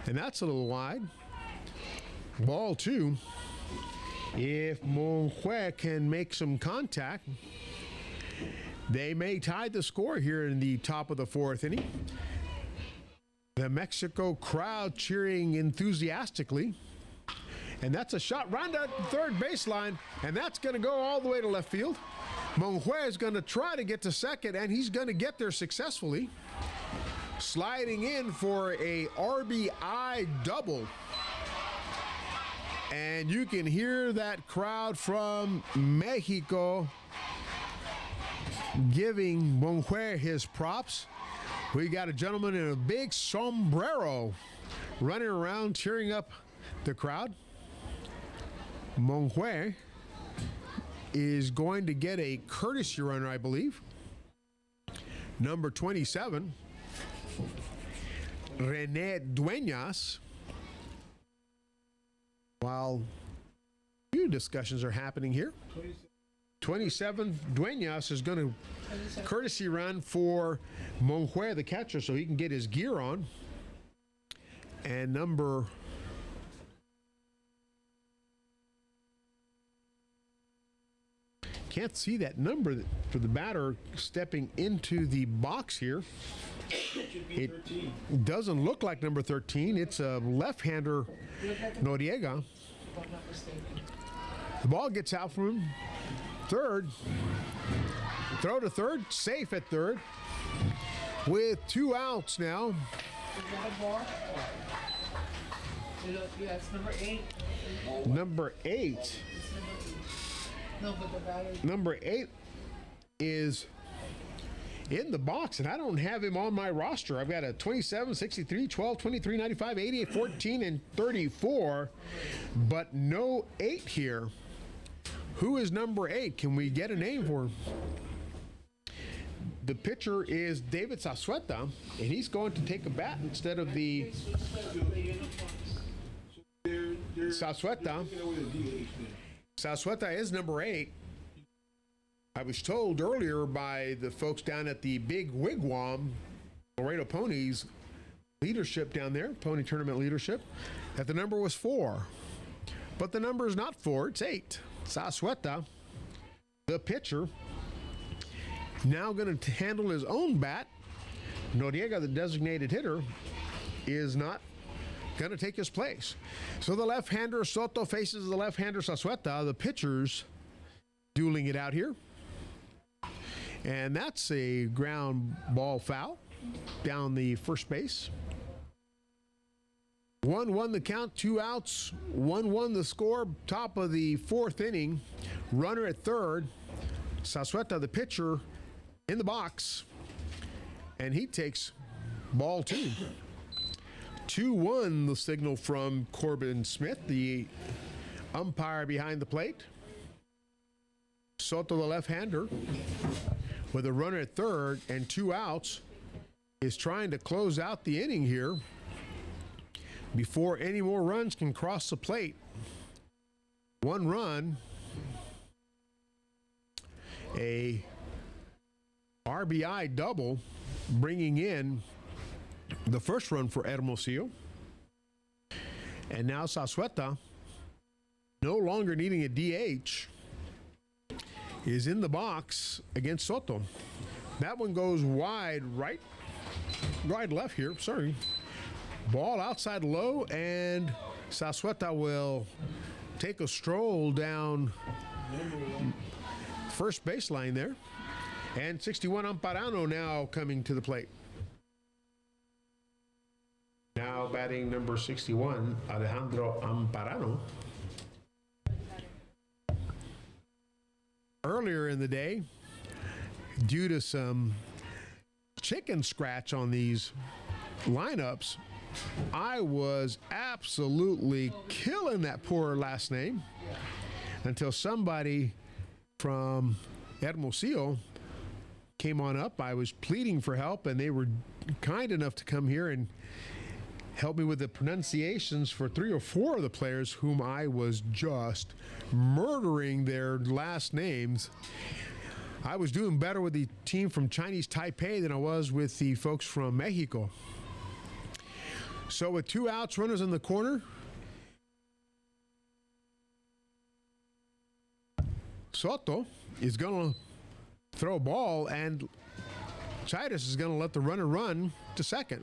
And that's a little wide. Ball 2. If Monjue can make some contact, they may tie the score here in the top of the 4th inning. The Mexico crowd cheering enthusiastically. And that's a shot right at the third baseline, and that's going to go all the way to left field. Monjue is going to try to get to second, and he's going to get there successfully. Sliding in for a RBI double. And you can hear that crowd from Mexico giving Monjue his props. We got a gentleman in a big sombrero running around cheering up the crowd. Monjue is going to get a courtesy runner, I believe. Number 27, Rene Duenas. While a few discussions are happening here, 27, Duenas is going to courtesy run for Monjue, the catcher, so he can get his gear on. And number can't see that number for the batter stepping into the box here. It doesn't look like number 13. It's a left-hander, Noriega. The ball gets out from him. Third. Throw to third. Safe at third. With 2 outs now. Yeah, it's number 8. Number 8. No, but the batter. Number 8 is in the box, and I don't have him on my roster. I've got a 27, 63, 12, 23, 95, 88, 14, and 34, but no 8 here. Who is number 8? Can we get a name for him? The pitcher is David Sazueta, and he's going to take a bat instead of the Sazueta. Sazueta is number 8. I was told earlier by the folks down at the Big Wigwam, Laredo Ponies leadership down there, Pony Tournament leadership, that the number was 4. But the number is not 4, it's 8. Sazueta, the pitcher, now going to handle his own bat. Noriega, the designated hitter, is not going to take his place. So the left-hander Soto faces the left-hander Sazueta. The pitchers dueling it out here. And that's a ground ball foul down the first base. 1-1 the count, 2 outs, 1-1 the score, top of the 4th inning. Runner at third. Sazueta, the pitcher, in the box. And he takes ball 2. 2-1 the signal from Corbin Smith, the umpire behind the plate. Soto, the left-hander, with a runner at third and 2 outs, is trying to close out the inning here before any more runs can cross the plate. 1 run, a RBI double, bringing in the first run for Hermosillo. And now Sazueta, no longer needing a DH, is in the box against Soto. That one goes wide right left here, sorry. Ball outside low, and Sazueta will take a stroll down first baseline there. And 61 Amparano now coming to the plate. Now batting number 61, Alejandro Amparano. Earlier in the day, due to some chicken scratch on these lineups, I was absolutely killing that poor last name until somebody from Hermosillo came on up. I was pleading for help, and they were kind enough to come here and help me with the pronunciations for 3 or 4 of the players whom I was just murdering their last names. I was doing better with the team from Chinese Taipei than I was with the folks from Mexico. So with 2 outs, runners in the corner, Soto is going to throw a ball, and Chaitis is going to let the runner run to second.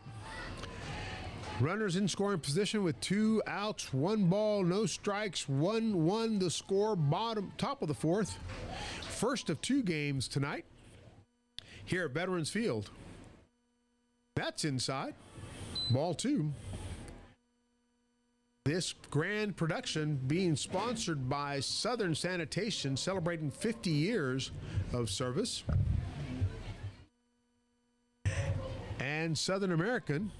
Runners in scoring position with 2 outs, 1 ball, no strikes, 1-1 the score, top of the 4th. First of 2 games tonight here at Veterans Field. That's inside. Ball 2. This grand production being sponsored by Southern Sanitation, celebrating 50 years of service. And Southern American,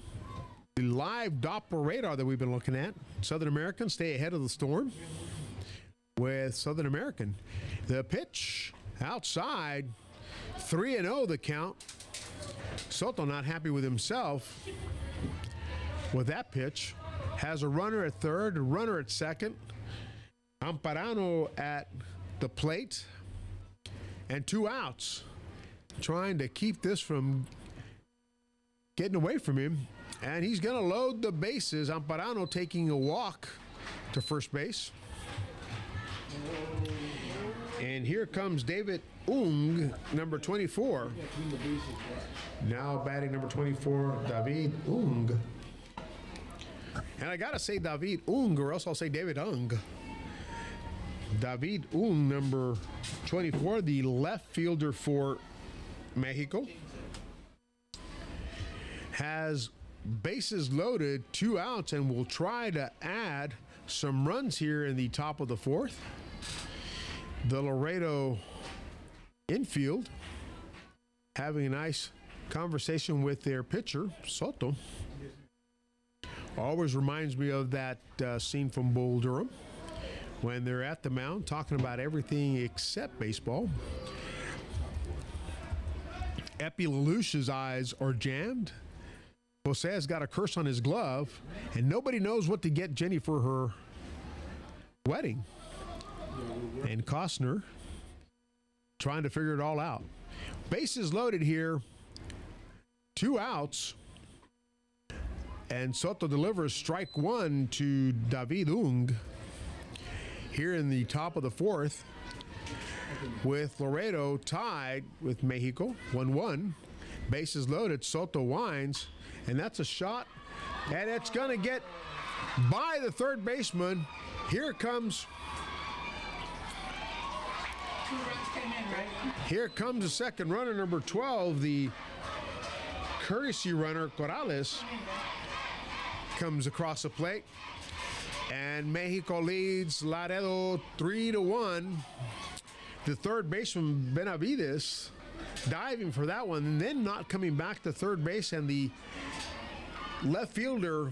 the live Doppler radar that we've been looking at. Southern American stay ahead of the storm with Southern American. The pitch outside, 3-0 the count. Soto not happy with himself with that pitch. Has a runner at third, a runner at second. Amparano at the plate. And 2 outs. Trying to keep this from getting away from him. And he's going to load the bases. Amparano taking a walk to first base. And here comes David Ung, number 24. Now batting number 24, David Ung. And I got to say David Ung, or else I'll say David Ung. David Ung, number 24, the left fielder for Mexico, has bases loaded, 2 outs, and will try to add some runs here in the top of the 4th. The Laredo infield having a nice conversation with their pitcher, Soto. Always reminds me of that scene from Bull Durham when they're at the mound talking about everything except baseball. Epi Lelouch's eyes are jammed. Jose has got a curse on his glove, and nobody knows what to get Jenny for her wedding. And Costner trying to figure it all out. Bases loaded here, 2 outs. And Soto delivers strike 1 to David Ung here in the top of the 4th, with Laredo tied with Mexico, 1-1. Bases loaded, Soto winds, and that's a shot, and it's going to get by the third baseman. Here comes... 2 runs came in, right? Here comes the second runner, number 12, the courtesy runner, Corrales, comes across the plate, and Mexico leads Laredo 3-1. The third baseman, Benavides, diving for that one, and then not coming back to third base, and the left fielder,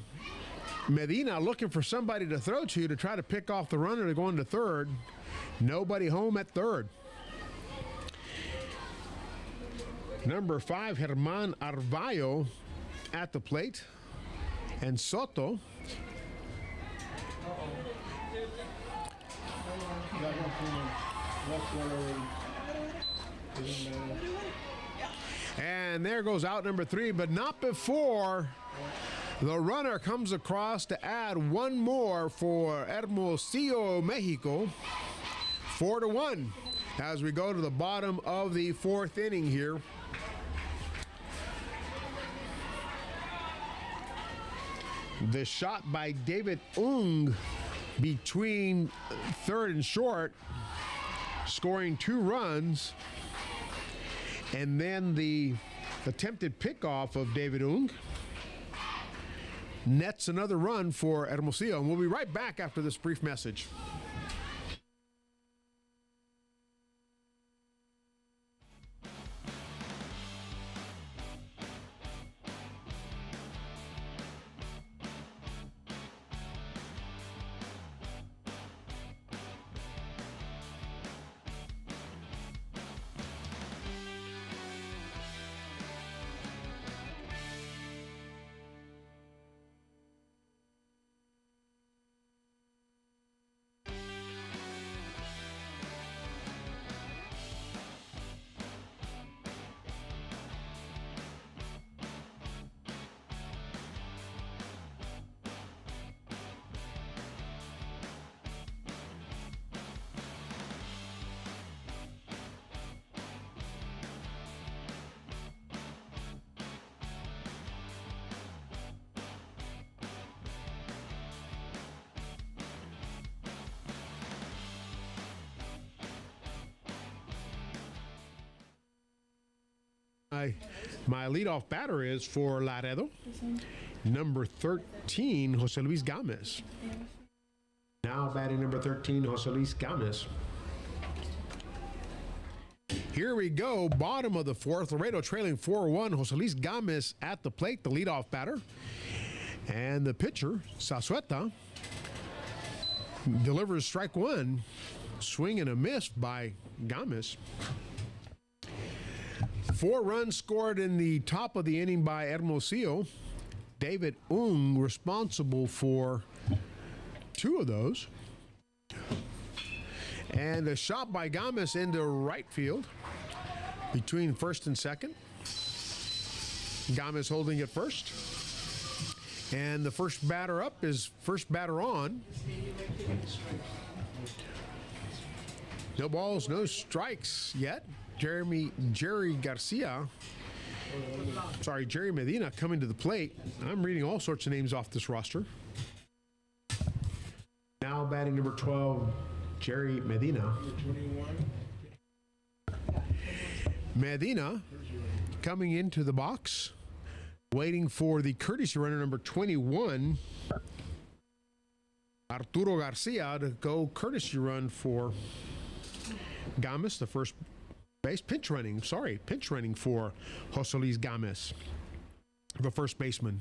Medina, looking for somebody to throw to try to pick off the runner to go into third. Nobody home at third. Number 5, Germán Arvallo at the plate. And Soto and there goes out number 3, but not before the runner comes across to add 1 more for Hermosillo, Mexico. 4-1 as we go to the bottom of the 4th inning here. The shot by David Ung between third and short, scoring 2 runs. And then the attempted pickoff of David Ung nets another run for Hermosillo. And we'll be right back after this brief message. My leadoff batter is for Laredo, number 13, Jose Luis Gomez. Now batting number 13, Jose Luis Gomez. Here we go, bottom of the fourth. Laredo trailing 4-1. Jose Luis Gomez at the plate, the leadoff batter. And the pitcher, Sasueta, delivers strike one. Swing and a miss by Gomez. 4 runs scored in the top of the inning by Hermosillo. David Ung responsible for 2 of those. And a shot by Gomez into right field between first and second. Gomez holding it first. And the first batter up is first batter on. No balls, no strikes yet. Jerry Medina coming to the plate. I'm reading all sorts of names off this roster. Now batting number 12, Jerry Medina. Medina coming into the box, waiting for the courtesy runner number 21, Arturo Garcia, to go courtesy run for Gomez, the first base. Pinch running for Jose Luis Gomez, the first baseman.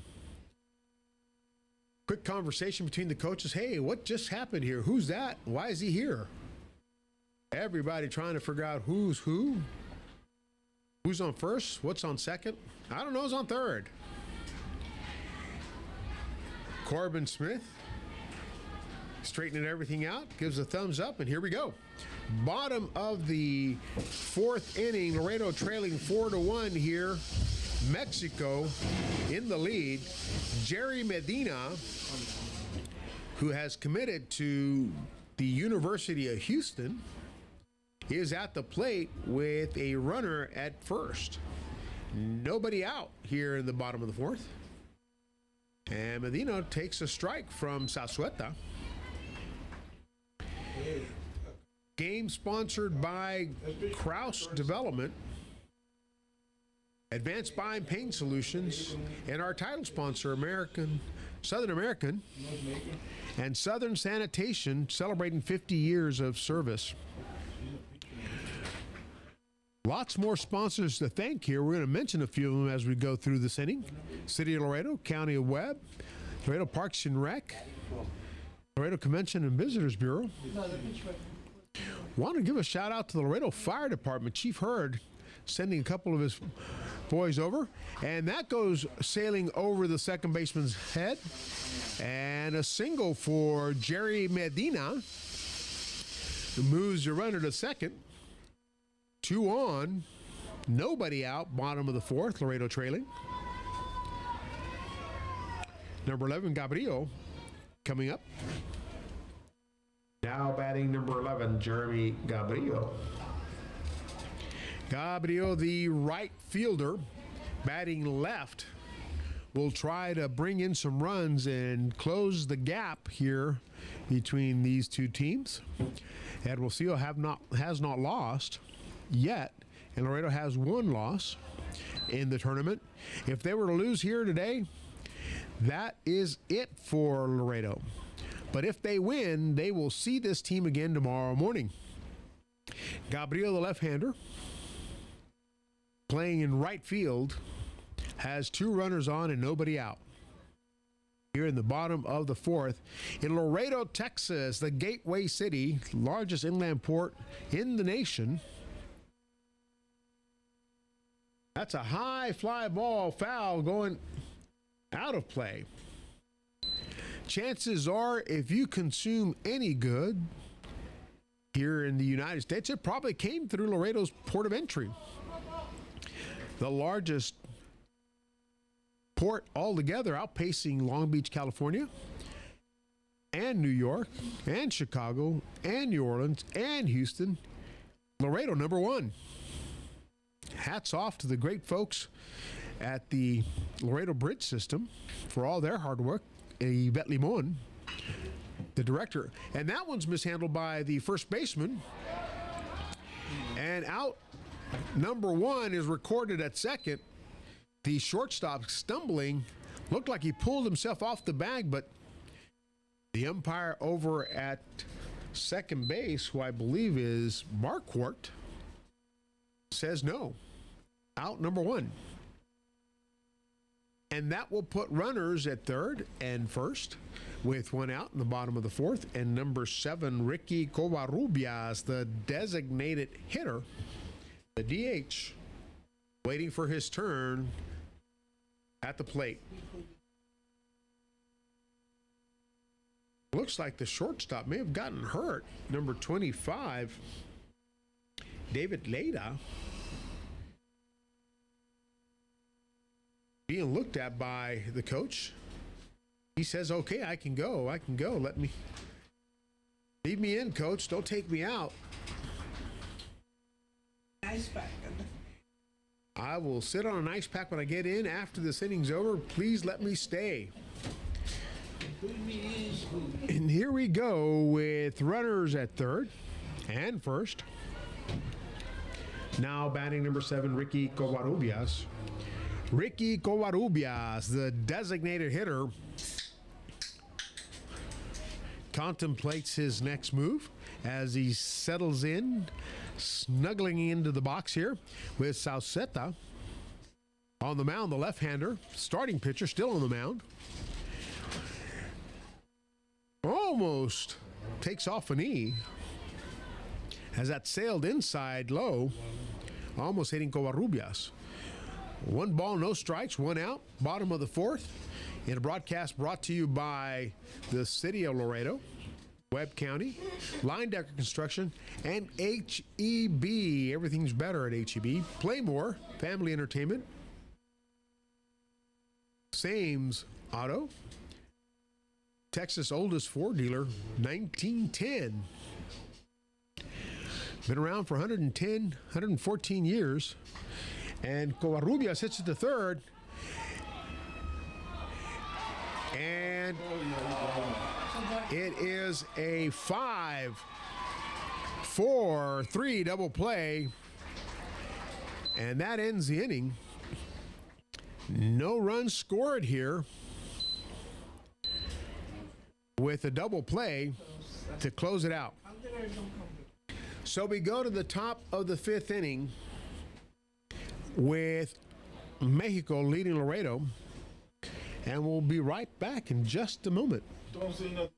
Quick conversation between the coaches. Hey, what just happened here? Who's that? Why is he here? Everybody trying to figure out who's who. Who's on first? What's on second? I don't know who's on third. Corbin Smith straightening everything out, gives a thumbs up, and here we go. Bottom of the fourth inning, Laredo trailing 4-1 here. Mexico in the lead. Jerry Medina, who has committed to the University of Houston, is at the plate with a runner at first. Nobody out here in the bottom of the fourth. And Medina takes a strike from Sasueta. Game sponsored by Kraus Development, Advanced Spine Pain Solutions, and our title sponsor, Southern American, and Southern Sanitation, celebrating 50 years of service. Lots more sponsors to thank here. We're going to mention a few of them as we go through this inning. City of Laredo, County of Webb, Laredo Parks and Rec, Laredo Convention and Visitors Bureau. Want to give a shout out to the Laredo Fire Department. Chief Hurd sending a couple of his boys over, and that goes sailing over the second baseman's head. And a single for Jerry Medina, who moves the runner to second. 2 on, nobody out, bottom of the fourth, Laredo trailing. Number 11, Gabriel, coming up. Now batting number 11, Jeremy Gabriel. Gabriel, the right fielder, batting left, will try to bring in some runs and close the gap here between these two teams. Hermosillo has not lost yet, and Laredo has 1 loss in the tournament. If they were to lose here today, that is it for Laredo. But if they win, they will see this team again tomorrow morning. Gabriel, the left-hander, playing in right field, has 2 runners on and nobody out. Here in the bottom of the fourth, in Laredo, Texas, the gateway city, largest inland port in the nation. That's a high fly ball, foul going out of play. Chances are, if you consume any good here in the United States, it probably came through Laredo's port of entry. The largest port altogether, outpacing Long Beach, California, and New York, and Chicago, and New Orleans, and Houston. Laredo, number 1. Hats off to the great folks at the Laredo Bridge System for all their hard work. Yvette Limon, the director. And that one's mishandled by the first baseman. And out number 1 is recorded at second. The shortstop stumbling. Looked like he pulled himself off the bag, but the umpire over at second base, who I believe is Marquardt, says no. Out number 1. And that will put runners at third and first with 1 out in the bottom of the 4th. And number 7, Ricky Covarrubias, the designated hitter, the DH, waiting for his turn at the plate. Looks like the shortstop may have gotten hurt. Number 25, David Leda, being looked at by the coach. He says, okay, I can go. Leave me in, coach. Don't take me out. Ice pack. I will sit on an ice pack when I get in. After this inning's over, please let me stay. And here we go with runners at third and first. Now batting number 7, Ricky Covarrubias. Ricky Covarrubias, the designated hitter, contemplates his next move as he settles in, snuggling into the box here with Sauceta on the mound, the left-hander, starting pitcher, still on the mound. Almost takes off a knee as that sailed inside low, almost hitting Covarrubias. 1 ball, no strikes, 1 out, bottom of the 4th. In a broadcast brought to you by the City of Laredo, Webb County, Line Decker Construction, and HEB. Everything's better at HEB. Playmore, Family Entertainment. Sames Auto. Texas' oldest Ford dealer, 1910. Been around for 114 years. And Covarrubias hits it to third. And it is a 5-4-3 double play. And that ends the inning. No runs scored here, with a double play to close it out. So we go to the top of the 5th inning with Mexico leading Laredo, and we'll be right back in just a moment. Don't say nothing.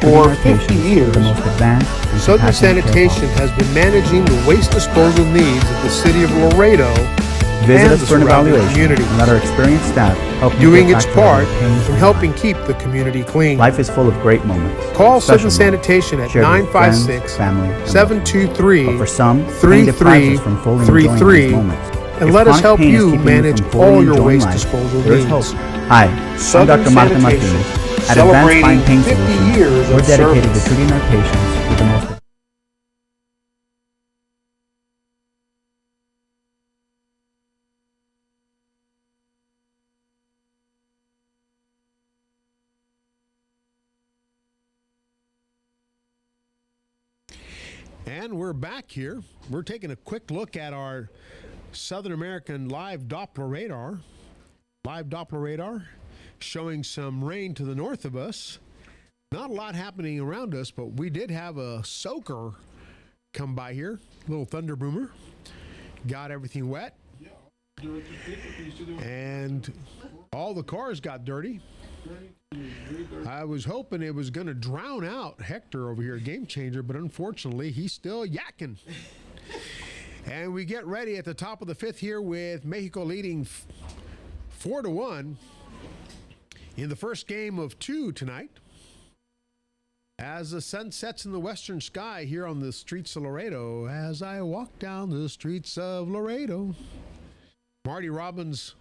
For 50 years, Southern Sanitation has been managing the waste disposal needs of the city of Laredo Visit and us the for an surrounding evaluation community, and let our experienced staff help you doing get its back to where part your pain in helping keep the community clean. Life is full of great moments. Call special Southern moments, Sanitation at shared with friends, 956 family, and loved ones. 723 But for some, pain deprives us from fully enjoying 3333 these moments. and If let us chronic help pain is you keeping manage from fully all your enjoying waste life, disposal there is needs. hope. Hi, I'm Southern Dr. Marta Sanitation, Martinez. At Advanced celebrating Fine Pain 50 Solutions, years we're of dedicated to service. treating our patients with the most. And we're back here. We're taking a quick look at our Southern American live Doppler radar. Live Doppler radar showing some rain to the north of us. Not a lot happening around us, but we did have a soaker come by here. Little thunder boomer. Got everything wet. And all the cars got dirty. I was hoping it was going to drown out Hector over here, Game Changer, but unfortunately, he's still yakking. And we get ready at the top of the 5th here with Mexico leading 4-1 in the first game of 2 tonight. As the sun sets in the western sky here on the streets of Laredo, as I walk down the streets of Laredo. Marty Robbins'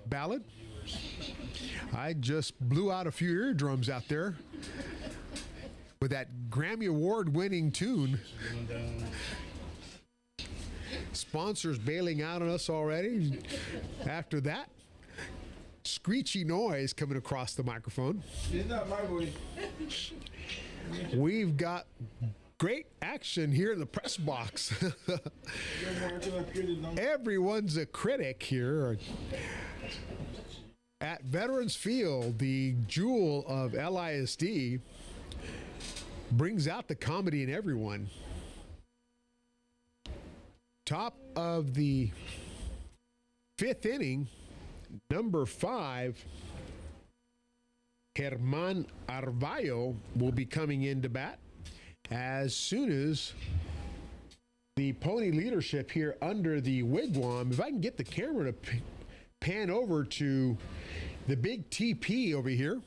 ballad. I just blew out a few eardrums out there with that Grammy Award winning tune. Sponsors bailing out on us already. After that, screechy noise coming across the microphone. It's not my voice. We've got great action here in the press box. Everyone's a critic here. At Veterans Field, the jewel of LISD brings out the comedy in everyone. Top of the fifth inning, number 5, Germán Arballo will be coming in to bat as soon as the Pony leadership here under the wigwam. If I can get the camera to pan over to the big TP over here,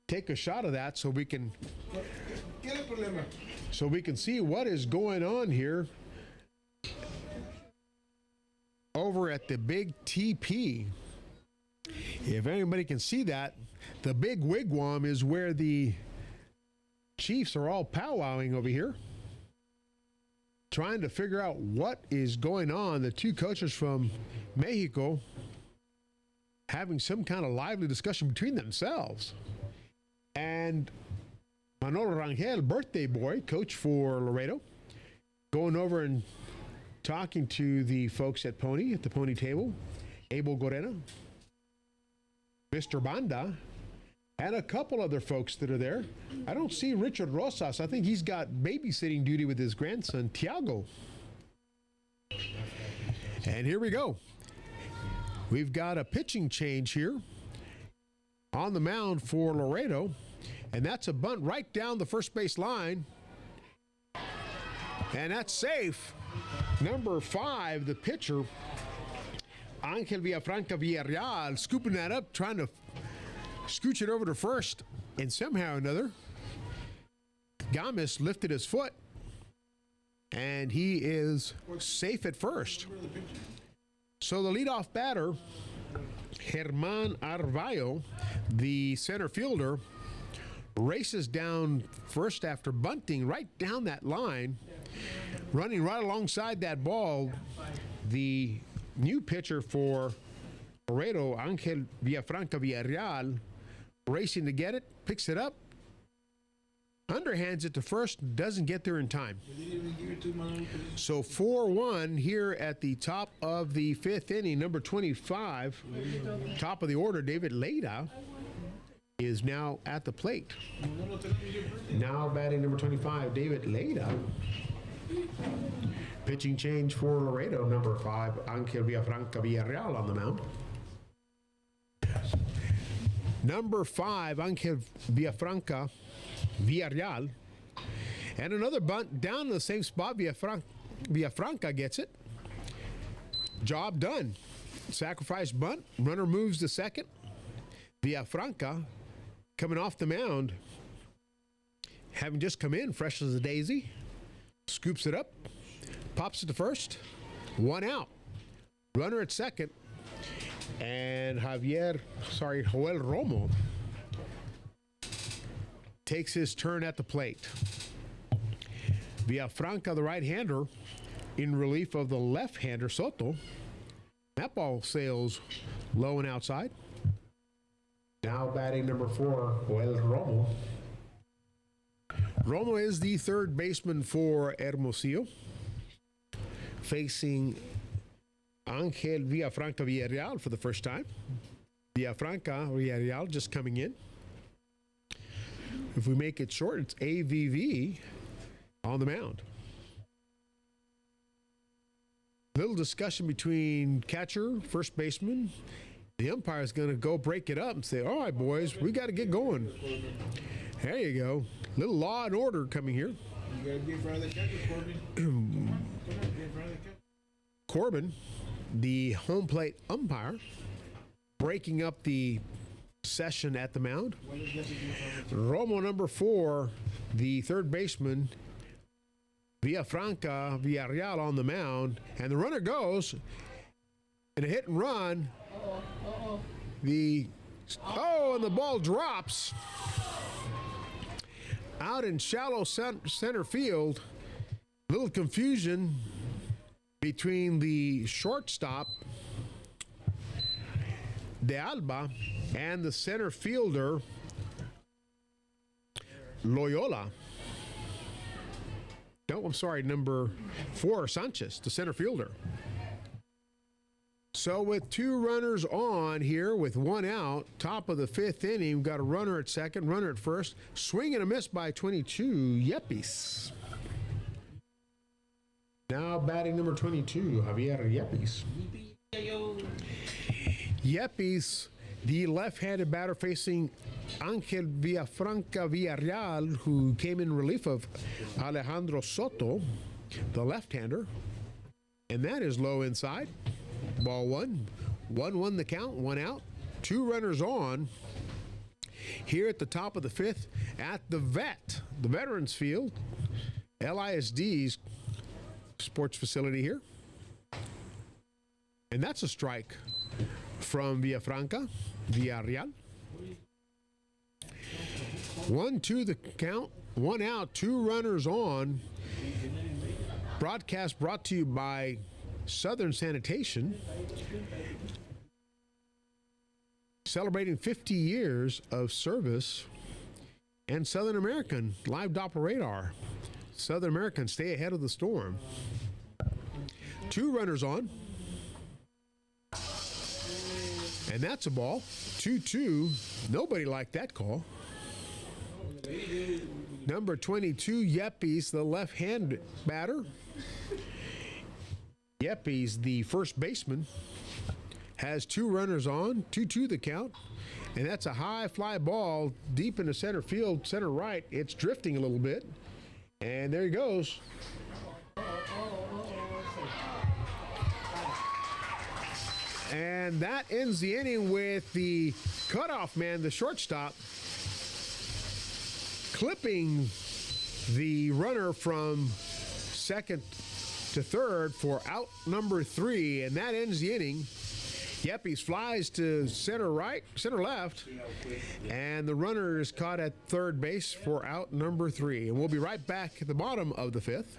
take a shot of that so we can see what is going on here over at the big TP. If anybody can see that, the big wigwam is where the Chiefs are all powwowing over here, trying to figure out what is going on. The two coaches from Mexico having some kind of lively discussion between themselves. And Manolo Rangel, birthday boy, coach for Laredo, going over and talking to the folks at Pony, at the Pony table, Abel Gorena, Mr. Banda, and a couple other folks that are there. I don't see Richard Rosas. I think he's got babysitting duty with his grandson, Tiago. And here we go. We've got a pitching change here on the mound for Laredo, and that's a bunt right down the first base line. And that's safe. Number 5, the pitcher, Angel Villafranca Villarreal, scooping that up, trying to scooch it over to first, and somehow or another, Gamis lifted his foot, and he is safe at first. So the leadoff batter, Germán Arballo, the center fielder, races down first after bunting right down that line, running right alongside that ball. The new pitcher for Laredo, Angel Villafranca Villarreal, racing to get it, picks it up, underhands it to first, doesn't get there in time. So 4-1 here at the top of the fifth inning. Number 25, top of the order, David Leda, is now at the plate. Now batting number 25, David Leda. Pitching change for Laredo, number 5, Angel Villafranca Villarreal on the mound. Number 5, Angel Villafranca Villarreal. And another bunt down to the same spot. Villafranca gets it. Job done. Sacrifice bunt. Runner moves to second. Villafranca coming off the mound, having just come in fresh as a daisy, scoops it up, pops it to first. 1 out. Runner at second. And Joel Romo takes his turn at the plate. Villafranca, the right-hander, in relief of the left-hander, Soto. That ball sails low and outside. Now batting number 4, Joel Romo. Romo is the third baseman for Hermosillo, facing Angel Villafranca Villarreal for the first time. Villafranca Villarreal just coming in. If we make it short, it's AVV on the mound. Little discussion between catcher, first baseman. The umpire is going to go break it up and say, all right, boys, we got to get going. There you go. Little law and order coming here. You got to be in front of the catcher, Corbin. Corbin, the home plate umpire, breaking up the session at the mound. Romo, number 4, the third baseman, Villafranca Villarreal on the mound, and the runner goes in a hit and run. The Oh, and the ball drops out in shallow center field. Little confusion between the shortstop, De Alba, and the center fielder, Loyola. No, I'm sorry, number 4, Sanchez, the center fielder. So with 2 runners on here with 1 out, top of the 5th inning, we've got a runner at second, runner at first. Swing and a miss by 22, Yepes. Now batting number 22, Javier Yepes. Yepes, the left-handed batter facing Angel Villafranca Villarreal, who came in relief of Alejandro Soto, the left-hander. And that is low inside. Ball 1. 1-1 the count, 1 out. 2 runners on here at the top of the 5th at the Veterans Field, LISD's sports facility here. And that's a strike from Villafranca Villarreal. 1-2 the count, 1 out, 2 runners on. Broadcast brought to you by Southern Sanitation, celebrating 50 years of service, and Southern American Live Doppler Radar. Southern American, stay ahead of the storm. 2 runners on, and that's a ball. 2-2. Nobody liked that call. Number 22, Yepes, the left-hand batter. Yepes, the first baseman, has 2 runners on, 2-2 the count, and that's a high fly ball deep into center field, center right. It's drifting a little bit, and there he goes. And that ends the inning with the cutoff man, the shortstop, clipping the runner from second to third for out number 3, and that ends the inning. Yepes flies to center right, center left, and the runner is caught at third base for out number 3. And we'll be right back at the bottom of the 5th.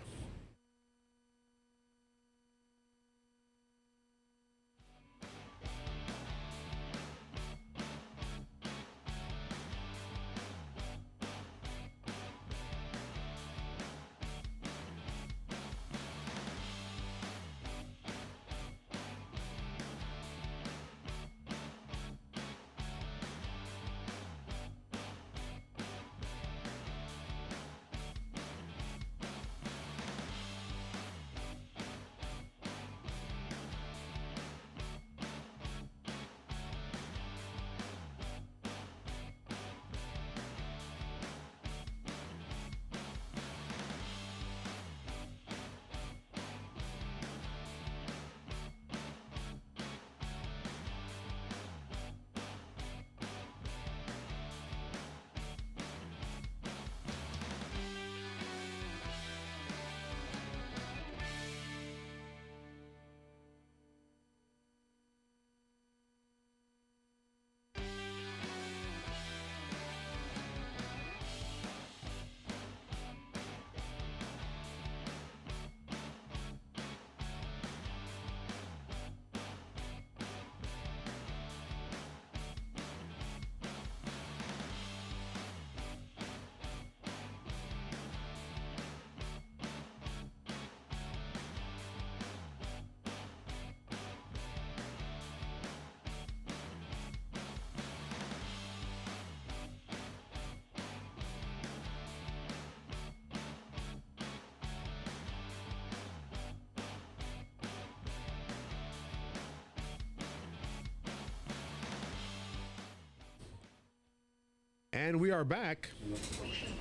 And we are back.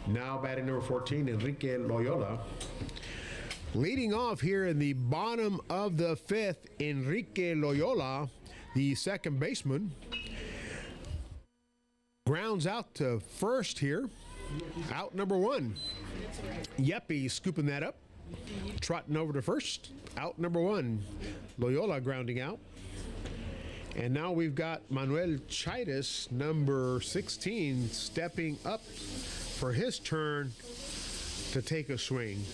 Now batting number 14, Enrique Loyola. Leading off here in the bottom of the 5th, Enrique Loyola, the second baseman, grounds out to first here. Out number 1. Yepes scooping that up. Trotting over to first. Out number 1. Loyola grounding out. And now we've got Manuel Chaitis, number 16, stepping up for his turn to take a swing.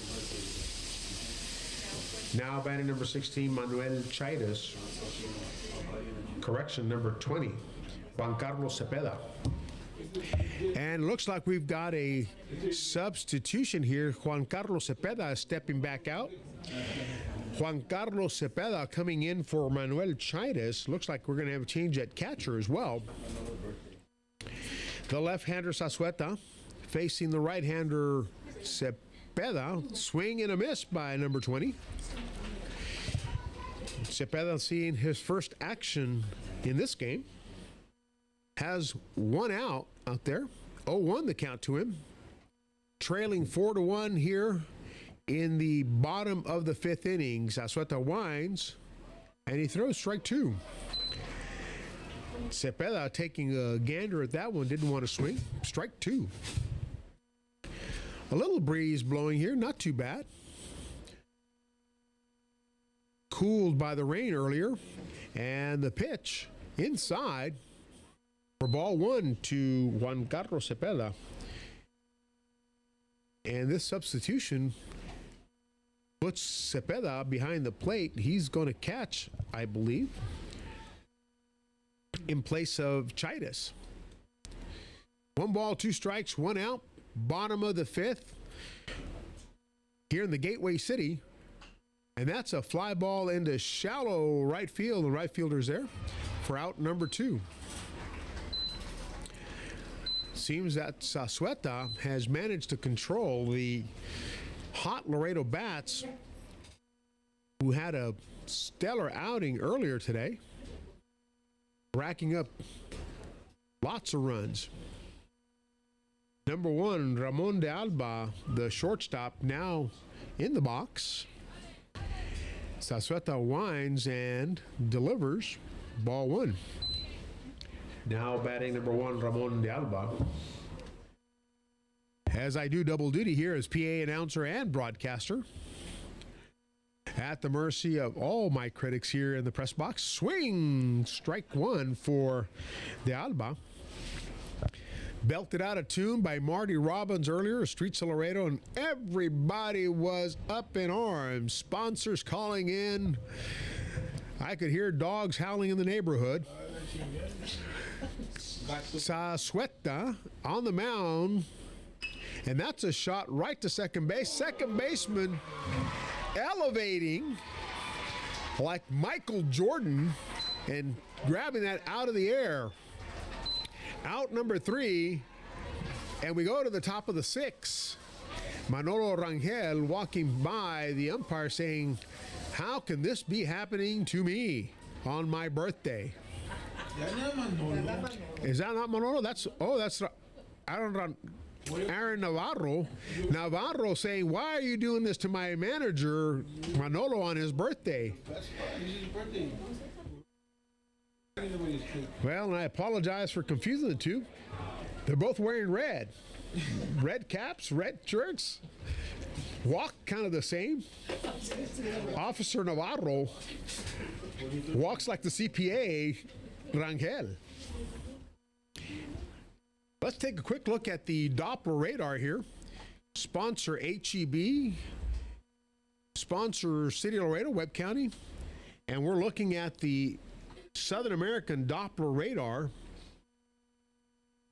Now batting number 16, Manuel Chaitis. Correction, number 20, Juan Carlos Cepeda. And looks like we've got a substitution here. Juan Carlos Cepeda is stepping back out. Juan Carlos Cepeda coming in for Manuel Chaitis. Looks like we're going to have a change at catcher as well. The left-hander Sasueta facing the right-hander Cepeda. Swing and a miss by number 20. Cepeda seeing his first action in this game. Has one out there. 0-1 the count to him. Trailing 4-1 here in the bottom of the fifth inning. Sasueta winds, and he throws strike two. Cepeda taking a gander at that one, didn't want to swing. Strike two. A little breeze blowing here, not too bad. Cooled by the rain earlier, and the pitch inside for ball one to Juan Carlos Cepeda. And this substitution puts Cepeda behind the plate. He's going to catch, I believe, in place of Chaitis. 1 ball, 2 strikes, 1 out. Bottom of the fifth here in the Gateway City. And that's a fly ball into shallow right field. The right fielder's there for out number 2. Seems that Sasueta has managed to control the hot Laredo bats, who had a stellar outing earlier today, racking up lots of runs. Number 1, Ramon de Alba, the shortstop, now in the box. Sasueta winds and delivers ball 1. Now batting number 1, Ramon de Alba. As I do double duty here as PA announcer and broadcaster, at the mercy of all my critics here in the press box. Swing, strike 1 for de Alba. Belted out of tune by Marty Robbins earlier, Streets of Laredo, and everybody was up in arms. Sponsors calling in. I could hear dogs howling in the neighborhood. Sasueta on the mound, and that's a shot right to second base. Second baseman elevating like Michael Jordan and grabbing that out of the air. Out number 3, and we go to the top of the 6. Manolo Rangel walking by the umpire saying, "How can this be happening to me on my birthday?" Is that not Manolo? That's Aaron Navarro. Navarro saying, "Why are you doing this to my manager, Manolo, on his birthday?" Well, and I apologize for confusing the two. They're both wearing red. Red caps, red shirts. Walk kind of the same. Officer Navarro walks like the CPA, Rangel. Let's take a quick look at the Doppler radar here. Sponsor HEB. Sponsor City of Laredo, Webb County. And we're looking at the Southern American Doppler radar.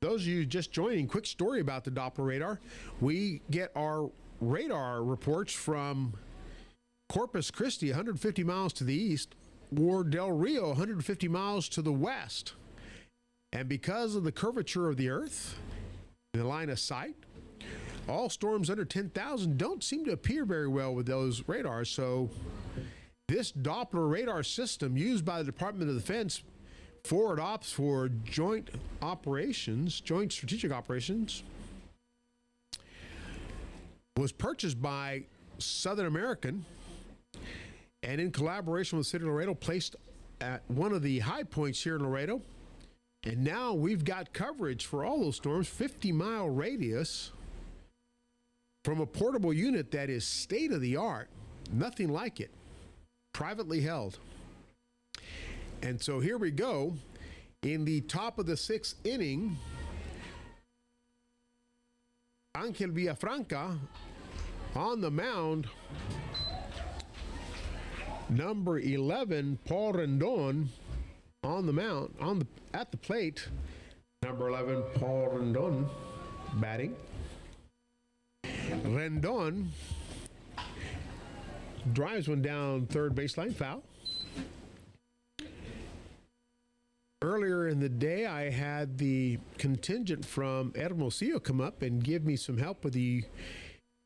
Those of you just joining, quick story about the Doppler radar. We get our radar reports from Corpus Christi, 150 miles to the east, or Del Rio, 150 miles to the west. And because of the curvature of the earth, the line of sight, all storms under 10,000 don't seem to appear very well with those radars. So this Doppler radar system used by the Department of Defense forward ops for joint operations, joint strategic operations, was purchased by Southern American and in collaboration with the City of Laredo placed at one of the high points here in Laredo. And now we've got coverage for all those storms, 50-mile radius from a portable unit that is state of the art, nothing like it, privately held. And so here we go. In the top of the sixth inning, Angel Villafranca on the mound. Number 11, Paul Rendon on the mound, at the plate. Number 11, Paul Rendon batting. Rendon drives one down third baseline, foul. Earlier in the day, I had the contingent from Hermosillo come up and give me some help with the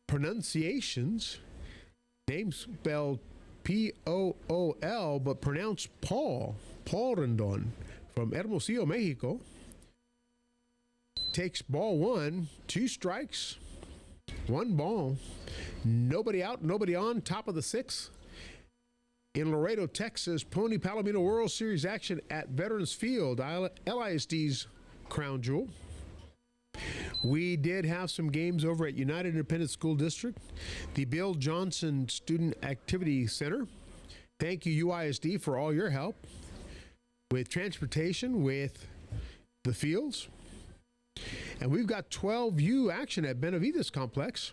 pronunciations. Name spelled P-O-O-L, but pronounced Paul Rendon from Hermosillo, Mexico. Takes ball one, 2 strikes, 1 ball, nobody out, nobody on, top of the sixth. In Laredo, Texas, Pony Palomino World Series action at Veterans Field, LISD's crown jewel. We did have some games over at United Independent School District, the Bill Johnson Student Activity Center. Thank you, UISD, for all your help with transportation, with the fields. And we've got 12U action at Benavides Complex.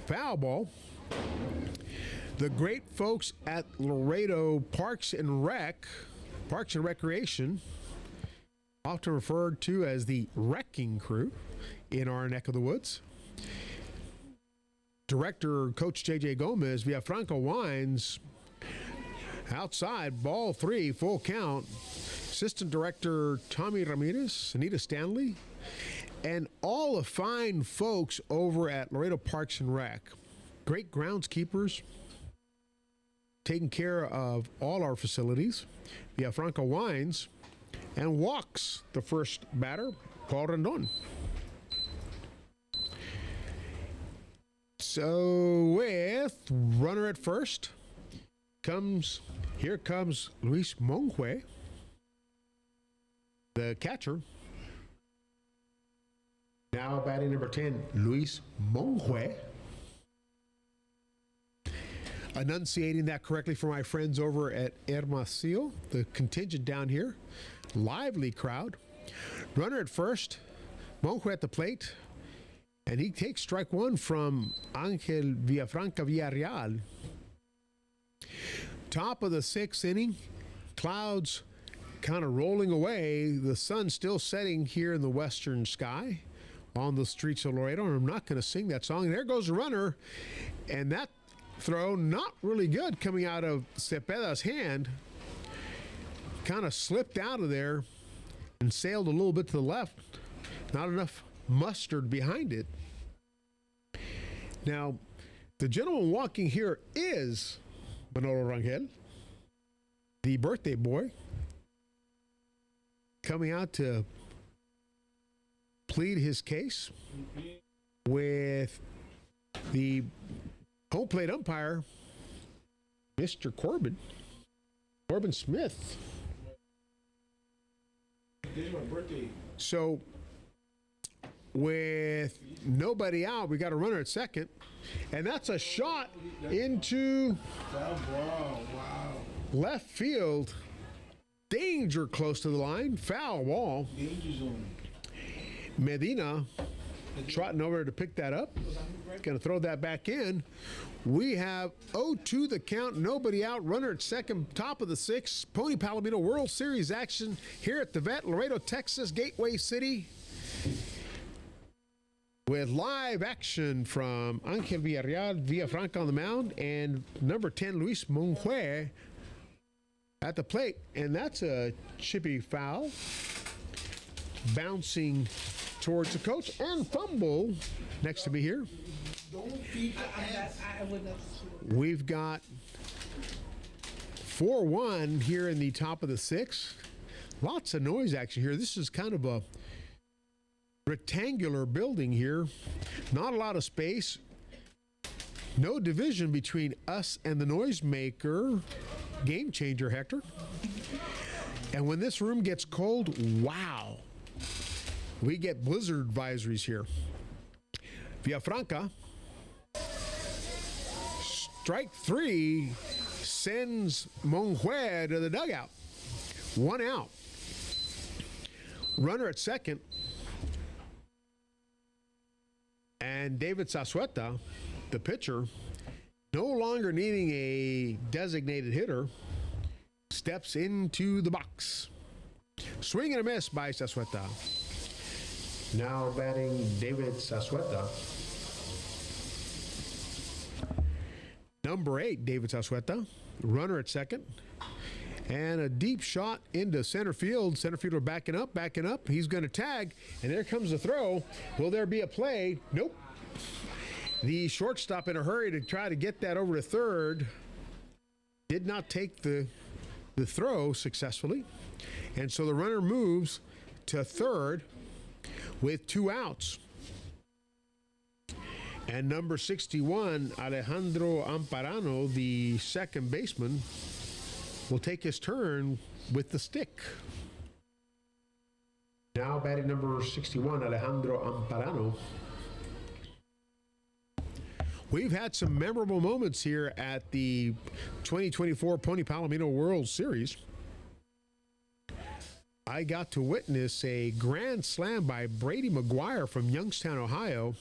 Foul ball. The great folks at Laredo Parks and Recreation, often referred to as the wrecking crew in our neck of the woods. Director Coach J.J. Gomez, Villafranca winds outside, ball 3, full count. Assistant Director Tommy Ramirez, Anita Stanley, and all the fine folks over at Laredo Parks and Rec. Great groundskeepers, taking care of all our facilities. Villafranca winds and walks the first batter, Paul Rendon. So with runner at first, here comes Luis Monjue, the catcher. Now batting number 10, Luis Monjue. Enunciating that correctly for my friends over at Hermosillo, the contingent down here. Lively crowd. Runner at first, Monjue at the plate, and he takes strike 1 from Angel Villafranca Villarreal. Top of the 6th inning, clouds kind of rolling away. The sun still setting here in the western sky on the streets of Laredo. I'm not going to sing that song. There goes the runner, and that throw not really good coming out of Cepeda's hand. Kind of slipped out of there and sailed a little bit to the left. Not enough mustard behind it. Now, the gentleman walking here is Manolo Rangel, the birthday boy, coming out to plead his case with the home plate umpire, Mr. Corbin Smith. This is my birthday. So with nobody out, we got a runner at second, and that's a shot into left field. Danger close to the line. Foul ball. Danger zone. Medina trotting over to pick that up. Going to throw that back in. We have 0-2 the count. Nobody out. Runner at second. Top of the 6th. Pony Palomino World Series action here at the Vet, Laredo, Texas, Gateway City. With live action from Angel Villafranca on the mound and number 10, Luis Monjue at the plate. And that's a chippy foul. Bouncing towards the coach and fumble next to me here. We've got 4-1 here in the top of the 6th. Lots of noise action here. This is kind of a rectangular building here. Not a lot of space. No division between us and the noisemaker. Game changer, Hector. And when this room gets cold, wow. We get blizzard advisories here. Villafranca. Strike 3 sends Monjue to the dugout. One out. Runner at second. And David Sasueta, the pitcher, no longer needing a designated hitter, steps into the box. Swing and a miss by Sasueta. Now batting David Sasueta. Number 8, David Sasueta, runner at second. And a deep shot into center field. Center fielder backing up. He's going to tag, and there comes the throw. Will there be a play? Nope. The shortstop in a hurry to try to get that over to third did not take the throw successfully. And so the runner moves to third with 2 outs. And number 61, Alejandro Amparano, the second baseman, will take his turn with the stick. Now batting number 61, Alejandro Amparano. We've had some memorable moments here at the 2024 Pony Palomino World Series. I got to witness a grand slam by Brady McGuire from Youngstown, Ohio,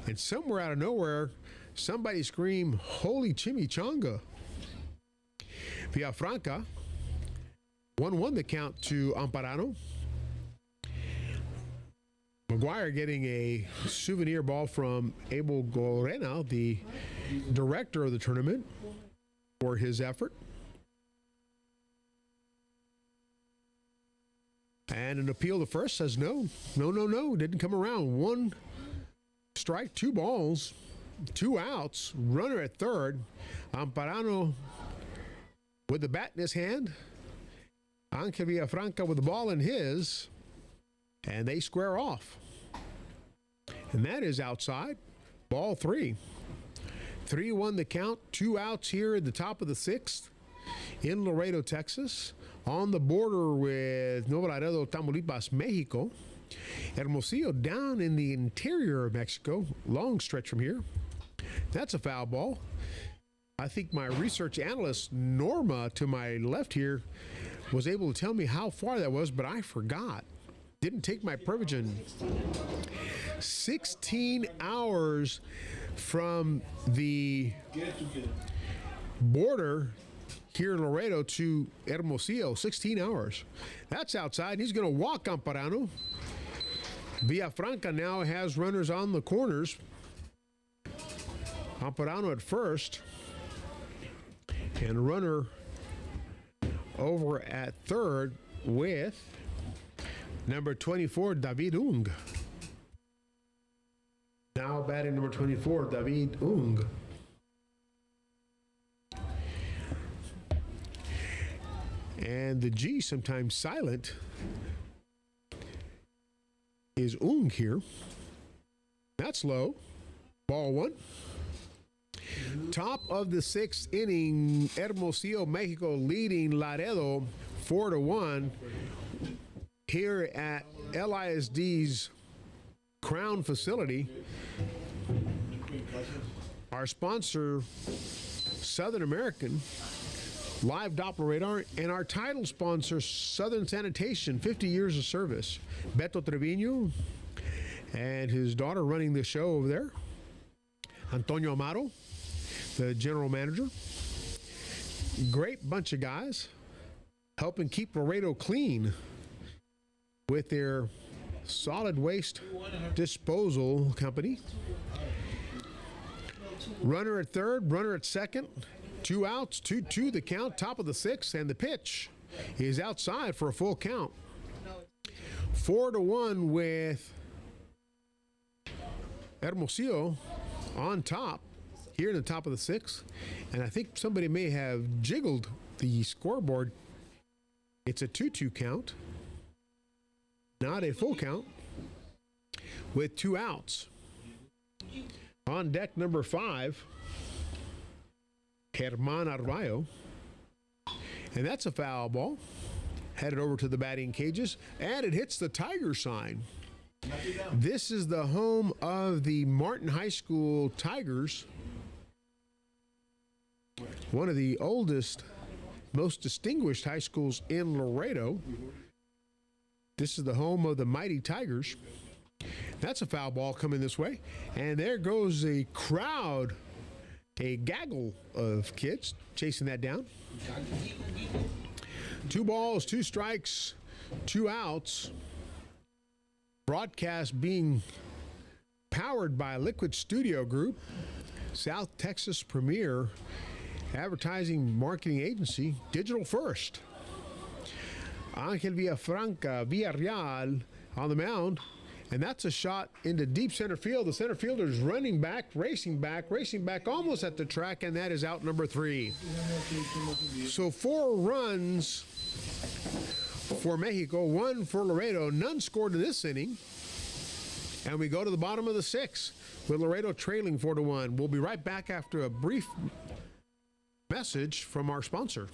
and somewhere out of nowhere, somebody screamed, "Holy chimichanga!" Villafranca 1-1 the count to Amparano. McGuire getting a souvenir ball from Abel Gorena, the director of the tournament, for his effort. And an appeal to first says no, didn't come around. 1 strike, 2 balls, 2 outs, runner at third. Amparano with the bat in his hand. Angel Villafranca with the ball in his. And they square off. And that is outside. Ball 3. 3-1 the count. 2 outs here at the top of the 6th in Laredo, Texas. On the border with Nuevo Laredo, Tamaulipas, Mexico. Hermosillo down in the interior of Mexico. Long stretch from here. That's a foul ball. I think my research analyst, Norma, to my left here, was able to tell me how far that was, but I forgot. Didn't take my provision. 16 hours from the border here in Laredo to Hermosillo. 16 hours. That's outside. He's going to walk Amparano. Villafranca now has runners on the corners. Amparano at first. And a runner over at third with number 24, David Ung. Now batting number 24, David Ung. And the G, sometimes silent, is Ung here. That's low. Ball 1. Top of the 6th inning, Hermosillo, Mexico leading Laredo 4-1 here at LISD's Crown facility. Our sponsor, Southern American, Live Doppler Radar, and our title sponsor, Southern Sanitation, 50 years of service. Beto Trevino and his daughter running the show over there. Antonio Amaro, the general manager. Great bunch of guys helping keep Laredo clean with their solid waste disposal company. Runner at third, runner at second. 2 outs, 2-2 the count, top of the 6th, and the pitch is outside for a full count. 4-1 with Hermosillo on top here in the top of the 6th. And I think somebody may have jiggled the scoreboard. It's a 2-2 count, not a full count, with 2 outs. On deck number 5, Germán Arroyo. And that's a foul ball. Headed over to the batting cages, and it hits the Tiger sign. This is the home of the Martin High School Tigers, one of the oldest most distinguished high schools in Laredo. This is the home of the Mighty Tigers. That's a foul ball coming this way. And there goes a crowd, a gaggle of kids chasing that down. 2 balls, 2 strikes, 2 outs. Broadcast being powered by Liquid Studio Group, South Texas premier advertising marketing agency, Digital First. Angel Villafranca, Villarreal on the mound, and that's a shot into deep center field. The center fielder is running back, racing back, almost at the track, and that is out number 3. So 4 runs for Mexico, 1 for Laredo. None scored in this inning. And we go to the bottom of the 6th with Laredo trailing 4-1. We'll be right back after a brief message from our sponsor.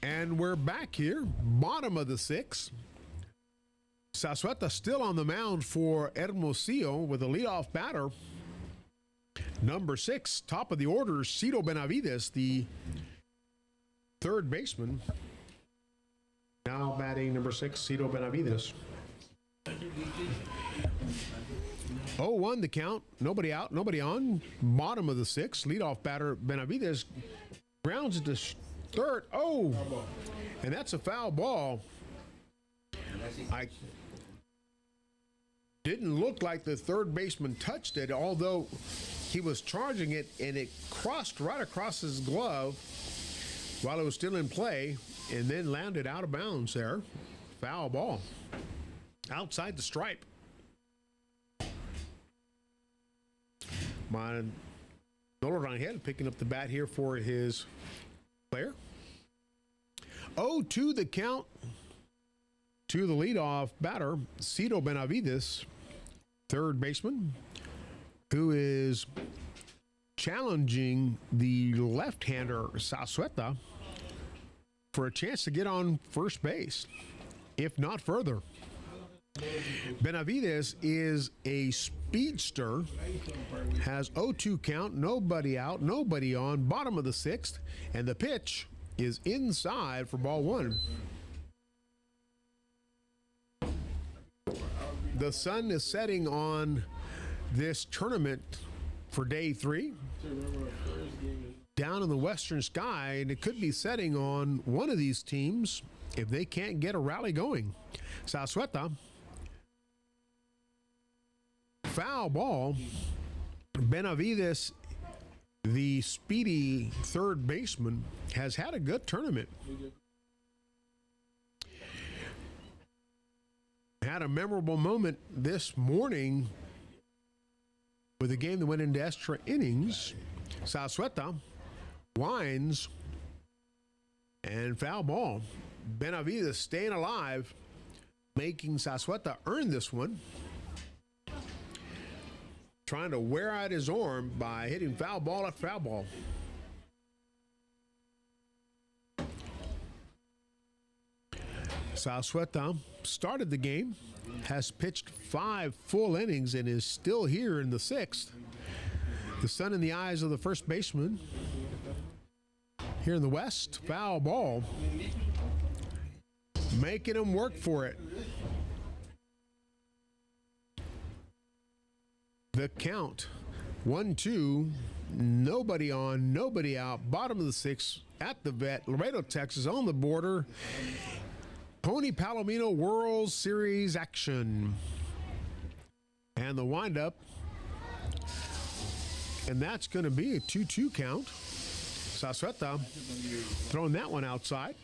And we're back here, bottom of the 6th. Sazueta still on the mound for Hermosillo with a leadoff batter. Number 6, top of the order, Cito Benavides, the third baseman. Now batting number 6, Cito Benavides. 0-1 the count, nobody out, nobody on. Bottom of the 6th, leadoff batter Benavides grounds it to third. Oh, and that's a foul ball. I didn't look like the third baseman touched it, although he was charging it, and it crossed right across his glove while it was still in play, and then landed out of bounds there. Foul ball. Outside the stripe. Manolo Rangel picking up the bat here for his player. 0-2 the count to the leadoff batter, Cito Benavides, third baseman, who is challenging the left-hander Sazueta for a chance to get on first base, if not further. Benavides is a speedster, has 0-2 count, nobody out, nobody on, bottom of the 6th, and the pitch is inside for ball 1. The sun is setting on this tournament for day 3. Down in the western sky, and it could be setting on one of these teams if they can't get a rally going. Sasueta, foul ball. Benavides, the speedy third baseman, has had a good tournament. Had a memorable moment this morning with a game that went into extra innings. Sasueta winds and foul ball. Benavides staying alive, making Sasueta earn this one. Trying to wear out his arm by hitting foul ball after foul ball. Sasueta started the game, has pitched 5 full innings, and is still here in the 6th. The sun in the eyes of the first baseman. Here in the West, foul ball. Making him work for it. The count, 1-2, nobody on, nobody out, bottom of the 6th at the vet, Laredo, Texas, on the border. Pony Palomino World Series action. And the windup, and that's going to be a 2-2 count. Sasueta throwing that one outside.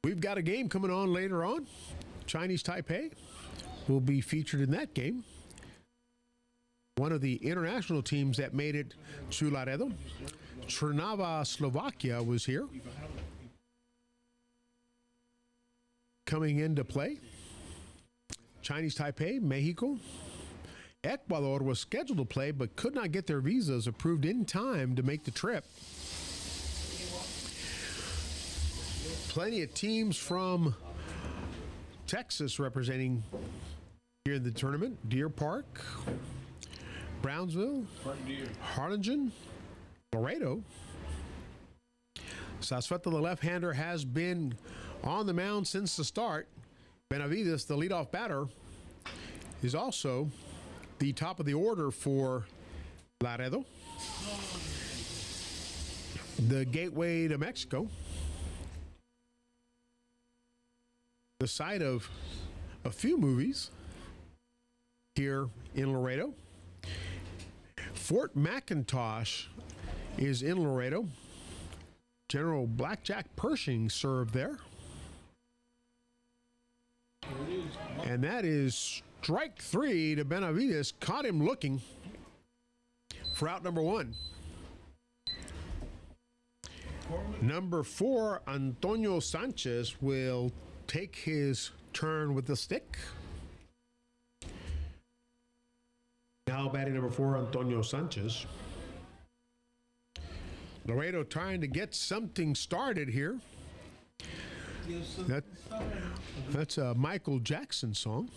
We've got a game coming on later on. Chinese Taipei will be featured in that game. One of the international teams that made it to Laredo. Trnava, Slovakia was here. Coming into play. Chinese Taipei, Mexico. Ecuador was scheduled to play but could not get their visas approved in time to make the trip. Plenty of teams from Texas representing here in the tournament. Deer Park, Brownsville, Harlingen, Laredo. Sasueta, the left-hander, has been on the mound since the start. Benavides, the leadoff batter, is also the top of the order for Laredo, the gateway to Mexico, the site of a few movies here in Laredo. Fort McIntosh is in Laredo. General Blackjack Pershing served there. And that is strike 3 to Benavides. Caught him looking for out number 1. Number 4, Antonio Sanchez, will take his turn with the stick. Now batting number 4, Antonio Sanchez. Laredo trying to get something started here. That's a Michael Jackson song.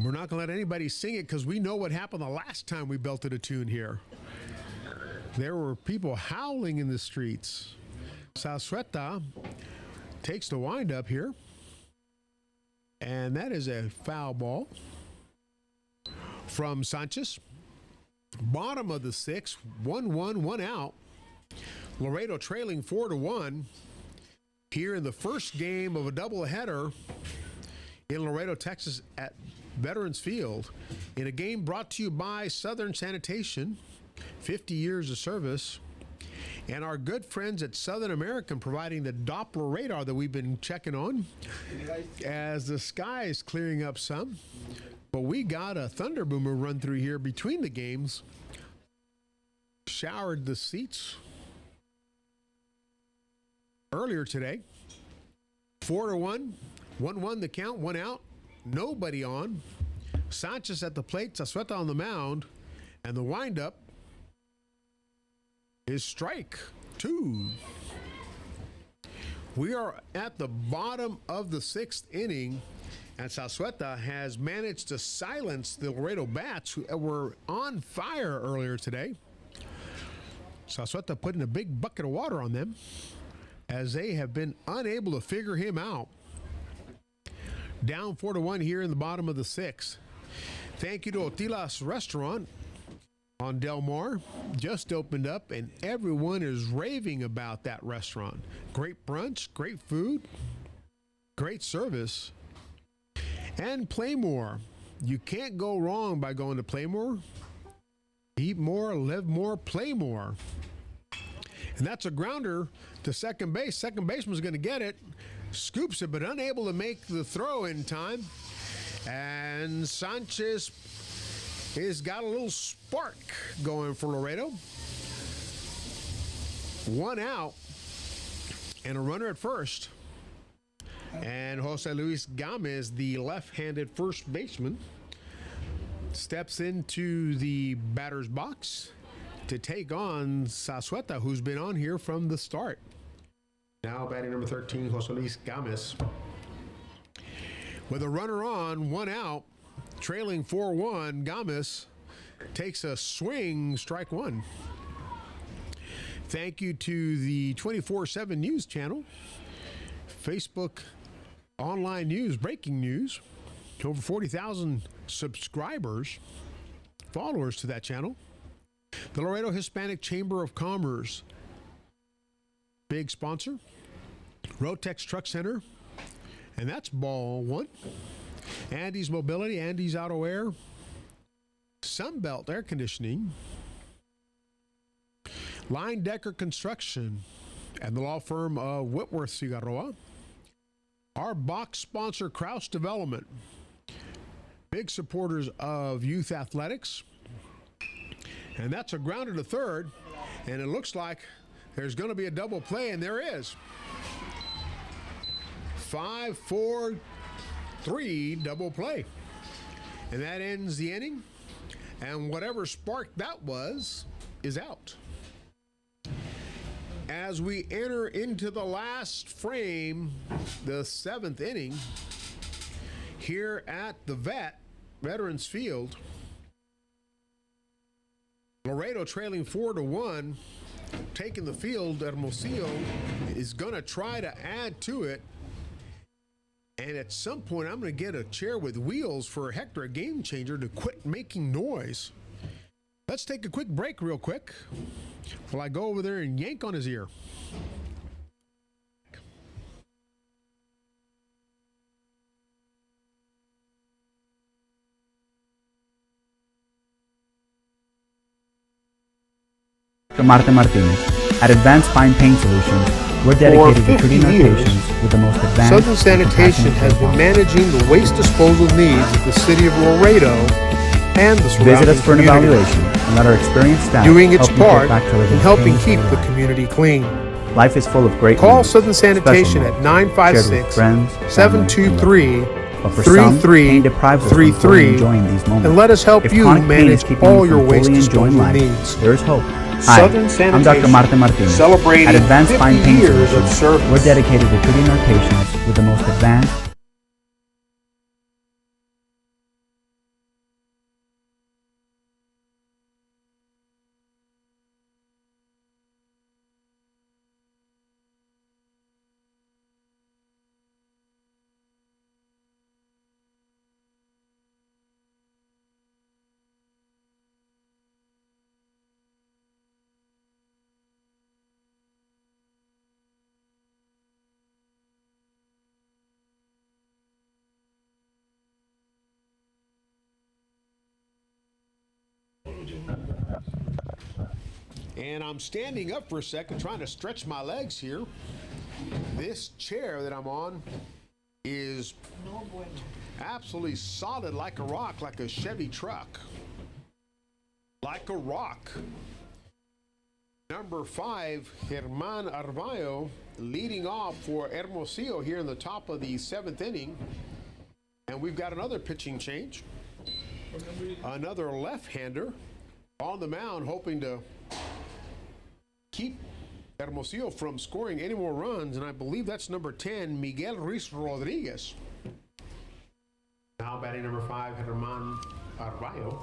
We're not going to let anybody sing it because we know what happened the last time we belted a tune here. There were people howling in the streets. Sasueta takes the windup here. And that is a foul ball from Sanchez. Bottom of the 6th, 1-1, 1 out. Laredo trailing 4-1 here in the first game of a doubleheader in Laredo, Texas at Veterans Field, in a game brought to you by Southern Sanitation, 50 years of service, and our good friends at Southern American providing the Doppler radar that we've been checking on as the sky is clearing up some. But we got a thunder boomer run through here between the games, showered the seats earlier today. 4-1, 1-1 the count, 1 out, nobody on. Sanchez at the plate, Sasueta on the mound, and the windup is strike 2. We are at the bottom of the 6th inning, and Sasueta has managed to silence the Laredo Bats, who were on fire earlier today. Sasueta putting a big bucket of water on them as they have been unable to figure him out. Down 4-1 here in the bottom of the 6th. Thank you to Otilas Restaurant, on Del Mar. Just opened up, and everyone is raving about that restaurant. Great brunch, great food, great service. And Playmore. You can't go wrong by going to Playmore. Eat more, live more, play more. And that's a grounder to second base. Second baseman's going to get it. Scoops it, but unable to make the throw in time. And Sanchez has got a little spark going for Laredo. One out and a runner at first. And Jose Luis Gomez, the left-handed first baseman, steps into the batter's box to take on Sasueta, who's been on here from the start. Now batting number 13, Jose Luis Gomez. With a runner on, one out, trailing 4-1, Gomez takes a swing, strike one. Thank you to the 24/7 News channel, Facebook online news, breaking news. Over 40,000 subscribers, followers to that channel. The Laredo Hispanic Chamber of Commerce, big sponsor. Rotex Truck Center, and that's ball one. Andy's Mobility, Andy's Auto Air, Sunbelt Air Conditioning, Line Decker Construction, and the law firm of Whitworth Cigarroa. Our box sponsor, Kraus Development, big supporters of youth athletics. And that's a grounder to third, and it looks like there's going to be a double play, and there is. 5-4-3 double play. And that ends the inning. And whatever spark that was is out. As we enter into the last frame, the seventh inning, here at the Veterans Field, Laredo trailing 4-1, taking the field. Hermosillo is going to try to add to it. And at some point, I'm going to get a chair with wheels for Hector, a game changer, to quit making noise. Let's take a quick break real quick while I go over there and yank on his ear. Marte Martinez. At Advanced Fine Paint Solutions, we're dedicated to treating our patients with the most advanced Southern Sanitation has been managing the waste disposal needs of the city of Laredo and the surrounding Visit us for an community, evaluation and let our experienced staff doing its help you part get back to living in helping keep pain-free the life. community clean. Life is full of great Call moments, Southern Sanitation special at moments, shared with friends, family, and loved ones. But for some, pain deprives us from fully enjoying these moments. and let us help If you chronic pain is manage keeping all you your from waste fully enjoying disposal life, needs. there is hope. Hi, Southern I'm Dr. Sanitation, Marte Martinez. celebrating At Advanced 50 Fine Paint years of Solutions, service. we're dedicated to treating our patients with the most advanced And I'm standing up for a second, trying to stretch my legs here. This chair that I'm on is absolutely solid like a rock, like a Chevy truck. Like a rock. Number 5, Germán Arvayo, leading off for Hermosillo here in the top of the 7th inning. And we've got another pitching change. Another left-hander on the mound, hoping to keep Hermosillo from scoring any more runs, and I believe that's number 10, Miguel Ruiz Rodriguez. Now batting number 5, Germán Arvayo.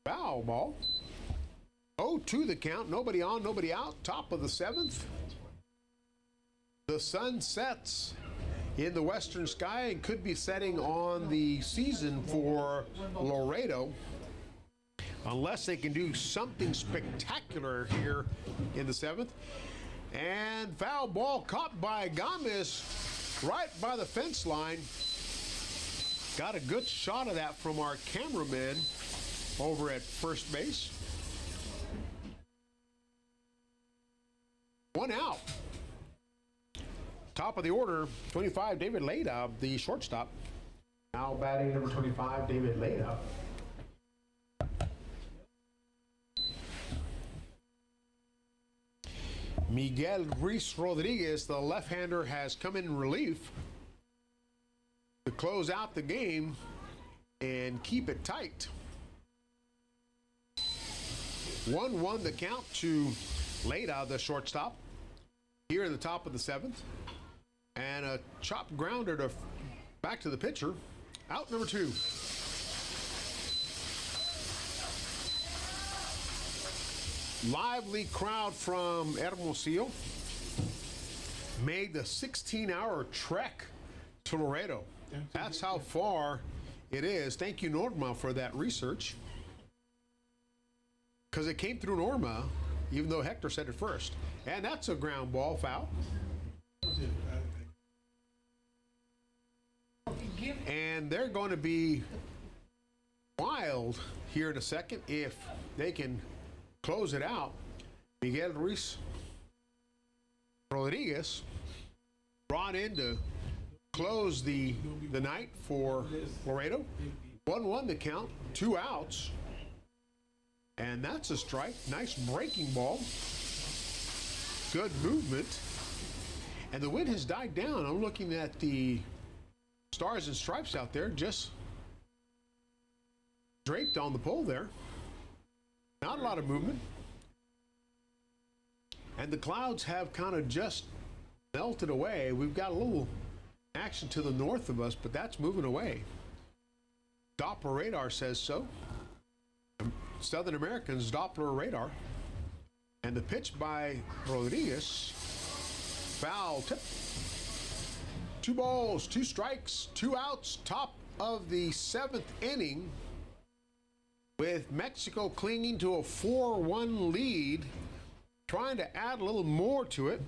Foul ball. 0-2 the count, nobody on, nobody out, top of the 7th. The sun sets in the western sky and could be setting on the season for Laredo, unless they can do something spectacular here in the 7th. And foul ball caught by Gomez right by the fence line. Got a good shot of that from our cameraman over at first base. One out. Top of the order, 25, David Leda, the shortstop. Now batting number 25, David Leda. Miguel Ruiz Rodriguez, the left-hander, has come in relief to close out the game and keep it tight. 1-1 the count to Leda, the shortstop, here in the top of the 7th. And a chop grounder to back to the pitcher. Out number 2. Lively crowd from Hermosillo made the 16-hour trek to Laredo. That's how far it is. Thank you, Norma, for that research. Because it came through Norma, even though Hector said it first. And that's a ground ball foul. And they're going to be wild here in a second if they can close it out. Miguel Ruiz Rodriguez brought in to close the night for Laredo. 1-1 the count, 2 outs. And that's a strike. Nice breaking ball. Good movement. And the wind has died down. I'm looking at the stars and stripes out there, just draped on the pole there. Not a lot of movement. And the clouds have kind of just melted away. We've got a little action to the north of us, but that's moving away. Doppler radar says so. Southern American's Doppler radar. And the pitch by Rodriguez. Foul tip. 2 balls, 2 strikes, 2 outs. Top of the 7th inning, with Mexico clinging to a 4-1 lead, trying to add a little more to it,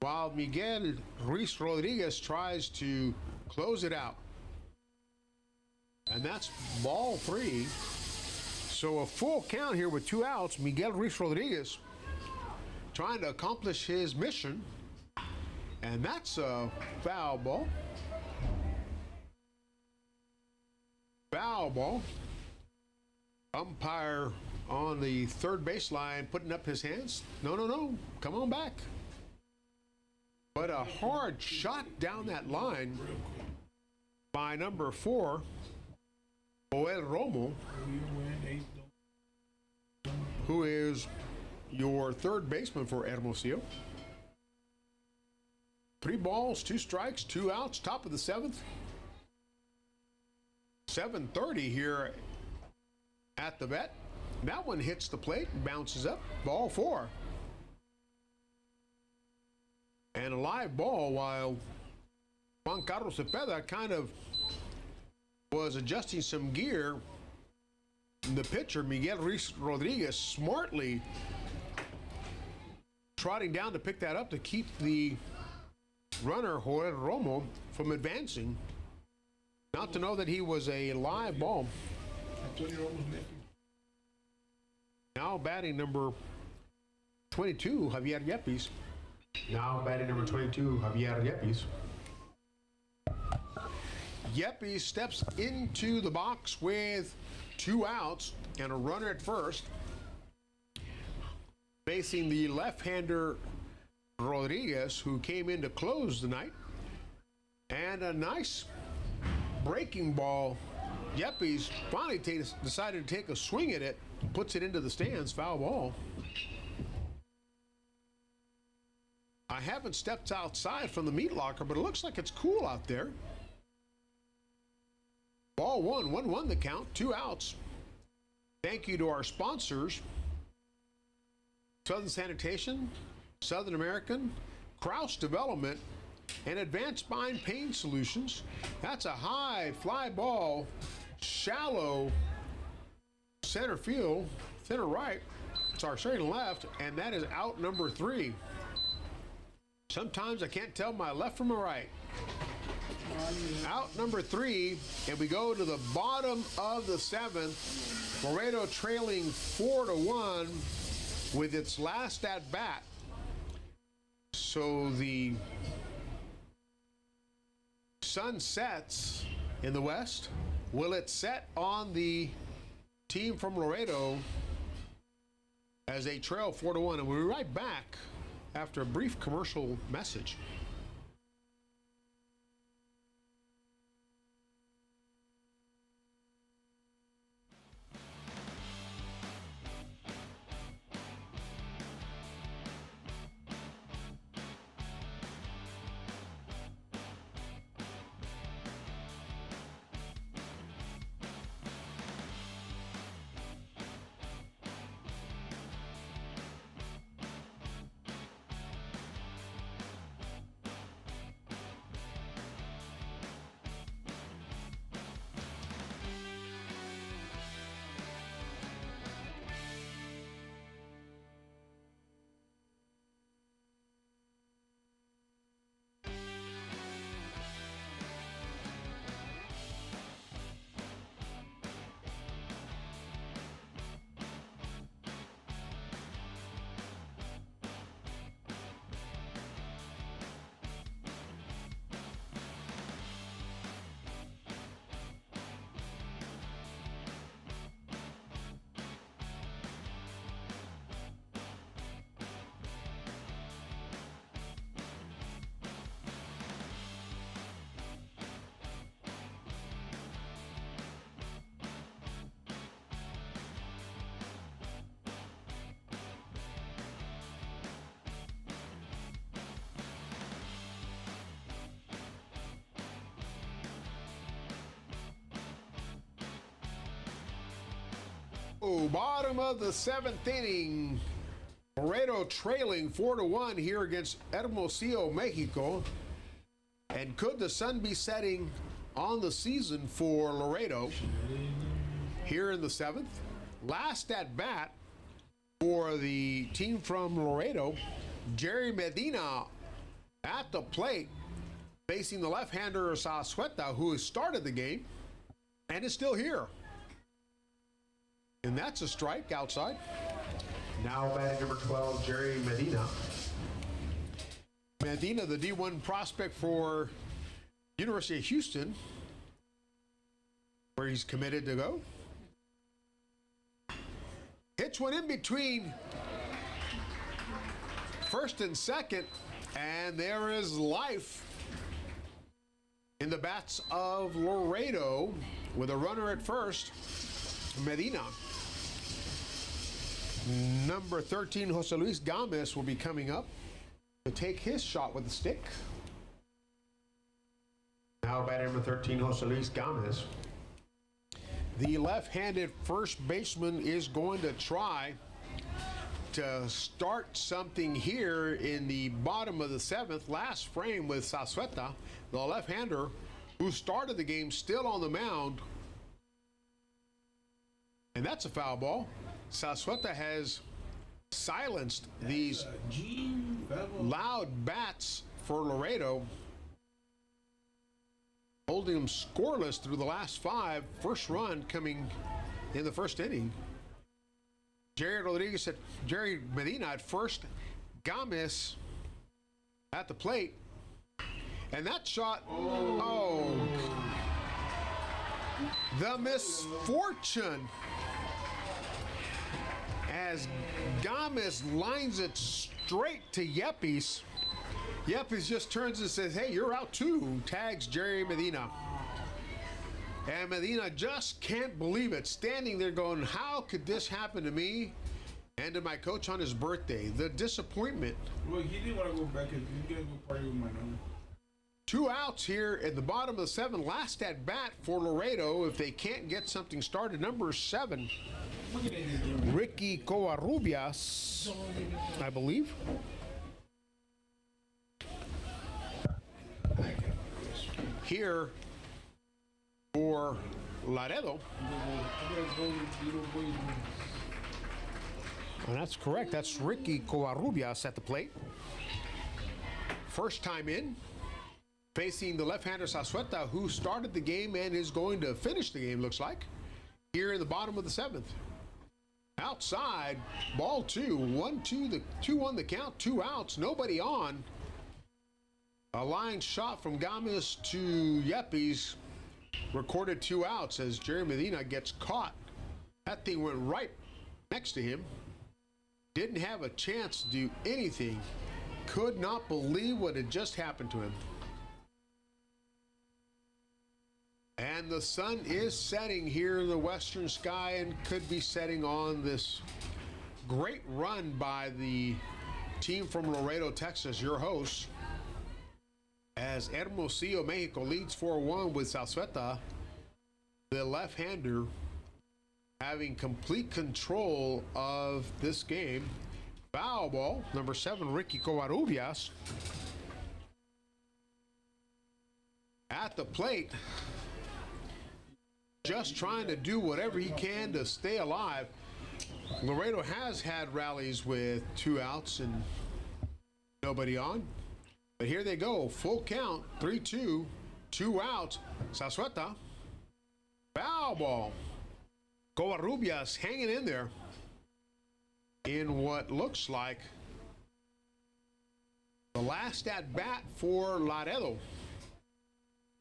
while Miguel Ruiz Rodriguez tries to close it out. And that's ball 3. So a full count here with 2 outs. Miguel Ruiz Rodriguez trying to accomplish his mission. And that's a foul ball. Foul ball. Umpire on the third baseline putting up his hands. No. Come on back. But a hard shot down that line by number 4, Joel Romo, who is your third baseman for Hermosillo. 3 balls, 2 strikes, 2 outs, top of the 7th. 7:30 here at the vet. That one hits the plate and bounces up. Ball 4. And a live ball while Juan Carlos Cepeda kind of was adjusting some gear. The pitcher, Miguel Ruiz Rodriguez, smartly trotting down to pick that up to keep the runner, Joel Romo, from advancing. Not to know that he was a live ball. Now batting number 22, Javier Yepes. Now batting number 22, Javier Yepes. Yepes steps into the box with 2 outs and a runner at first, facing the left-hander Rodriguez, who came in to close the night. And a nice breaking ball. Yepes finally decided to take a swing at it, puts it into the stands. Foul ball. I haven't stepped outside from the meat locker, but it looks like it's cool out there. Ball 1, 1-1 the count, 2 outs. Thank you to our sponsors, Southern Sanitation, Southern American, Kraus Development, and Advanced Spine Pain Solutions. That's a high fly ball, shallow center field, center right, sorry, straight and left, and that is out number 3. Sometimes I can't tell my left from my right. Out number 3, and we go to the bottom of the 7th. Laredo trailing 4-1 with its last at bat. So the sun sets in the west. Will it set on the team from Laredo as they trail 4-1? And we'll be right back after a brief commercial message. Bottom of the 7th inning. Laredo trailing 4-1 here against Hermosillo, Mexico. And could the sun be setting on the season for Laredo here in the 7th? Last at bat for the team from Laredo, Jerry Medina at the plate, facing the left-hander Sasueta, who has started the game and is still here. And that's a strike outside. Now batting number 12, Jerry Medina. Medina, the D1 prospect for University of Houston, where he's committed to go. Hits one in between first and second, and there is life in the bats of Laredo with a runner at first, Medina. Number 13, Jose Luis Gomez, will be coming up to take his shot with the stick. Now batting number 13, Jose Luis Gomez. The left-handed first baseman is going to try to start something here in the bottom of the 7th. Last frame with Sasueta, the left-hander who started the game, still on the mound. And that's a foul ball. Sasueta has silenced these loud bats for Laredo, holding them scoreless through the last 5. First run coming in the first inning. Jerry Medina at first, Gomez at the plate, and that shot, the misfortune as Gomez lines it straight to Yepes. Yepes just turns and says, hey, you're out too, tags Jerry Medina. And Medina just can't believe it, standing there going, how could this happen to me and to my coach on his birthday? The disappointment. Well, he didn't want to go back. He's going to go party with my number. 2 outs here at the bottom of the 7. Last at bat for Laredo if they can't get something started. Number 7, Ricky Covarrubias, I believe. here for Laredo. And that's correct. That's Ricky Covarrubias at the plate. First time in, facing the left-hander Sasueta, who started the game and is going to finish the game, looks like, here in the bottom of the seventh. Outside, ball two, 1-2, the 2-1 the count, 2 outs, nobody on. A line shot from Gomez to Yepes, recorded 2 outs as Jerry Medina gets caught. That thing went right next to him. Didn't have a chance to do anything. Could not believe what had just happened to him. And the sun is setting here in the western sky and could be setting on this great run by the team from Laredo, Texas, your hosts, as Hermosillo, Mexico leads 4-1 with Sasueta, the left-hander, having complete control of this game. Foul ball, number 7, Ricky Covarrubias. At the plate, just trying to do whatever he can to stay alive. Laredo has had rallies with 2 outs and nobody on. But here they go, full count, 3-2, 2 outs. Sasueta, foul ball. Covarrubias hanging in there in what looks like the last at bat for Laredo.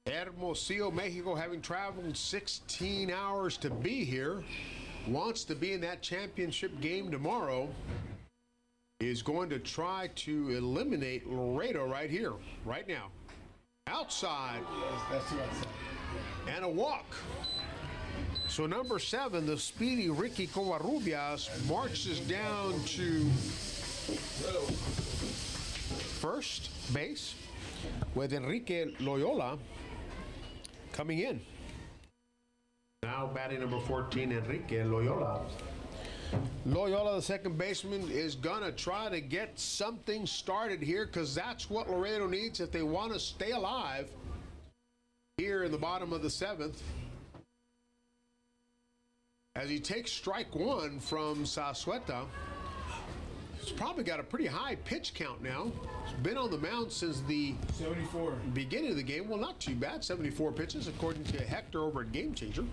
Hermosillo, Mexico, having traveled 16 hours to be here, wants to be in that championship game tomorrow, is going to try to eliminate Laredo right here, right now. Outside. Yes, that's what I said. And a walk. So number 7, the speedy Ricky Covarrubias, marches down to first base with Enrique Loyola coming in. Now batting number 14, Enrique Loyola. Loyola, the second baseman, is gonna try to get something started here because that's what Laredo needs if they want to stay alive here in the bottom of the 7th. As he takes strike 1 from Sasueta. He's probably got a pretty high pitch count now. He's been on the mound since the 74. beginning of the game. Well, not too bad. 74 pitches, according to Hector over at Game Changer.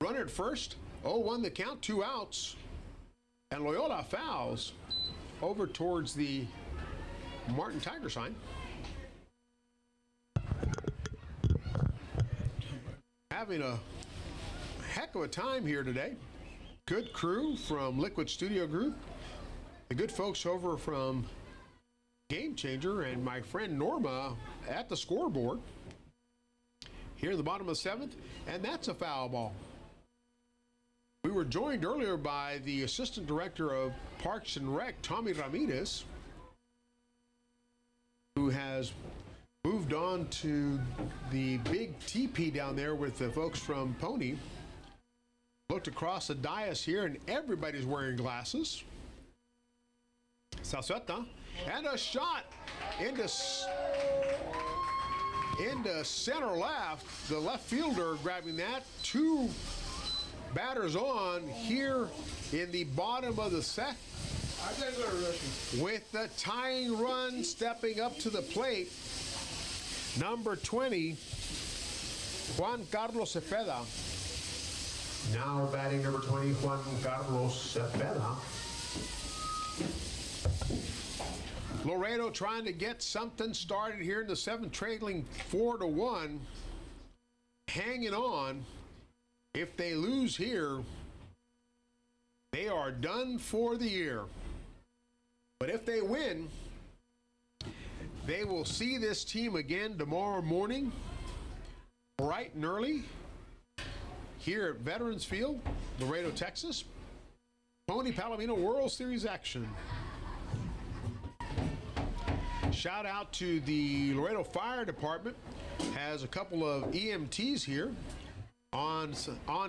Runner at first. 0-1 the count, 2 outs. And Loyola fouls over towards the Martin Tiger sign. Having a heck of a time here today. Good crew from Liquid Studio Group. The good folks over from Game Changer and my friend Norma at the scoreboard. Here in the bottom of the 7th, and that's a foul ball. We were joined earlier by the Assistant Director of Parks and Rec, Tommy Ramirez, who has moved on to the big teepee down there with the folks from Pony. Looked across the dais here, and everybody's wearing glasses. Sasueta, and a shot into center left. The left fielder grabbing that. 2 batters on here in the bottom of the set. With the tying run stepping up to the plate, number 20, Juan Carlos Cepeda. Now batting number 20, Juan Carlos Cepeda. Laredo trying to get something started here in the 7th, trailing 4-1. Hanging on. If they lose here, they are done for the year. But if they win, they will see this team again tomorrow morning, bright and early, here at Veterans Field, Laredo, Texas. Pony Palomino World Series action. Shout out to the Laredo Fire Department. Has a couple of EMTs here on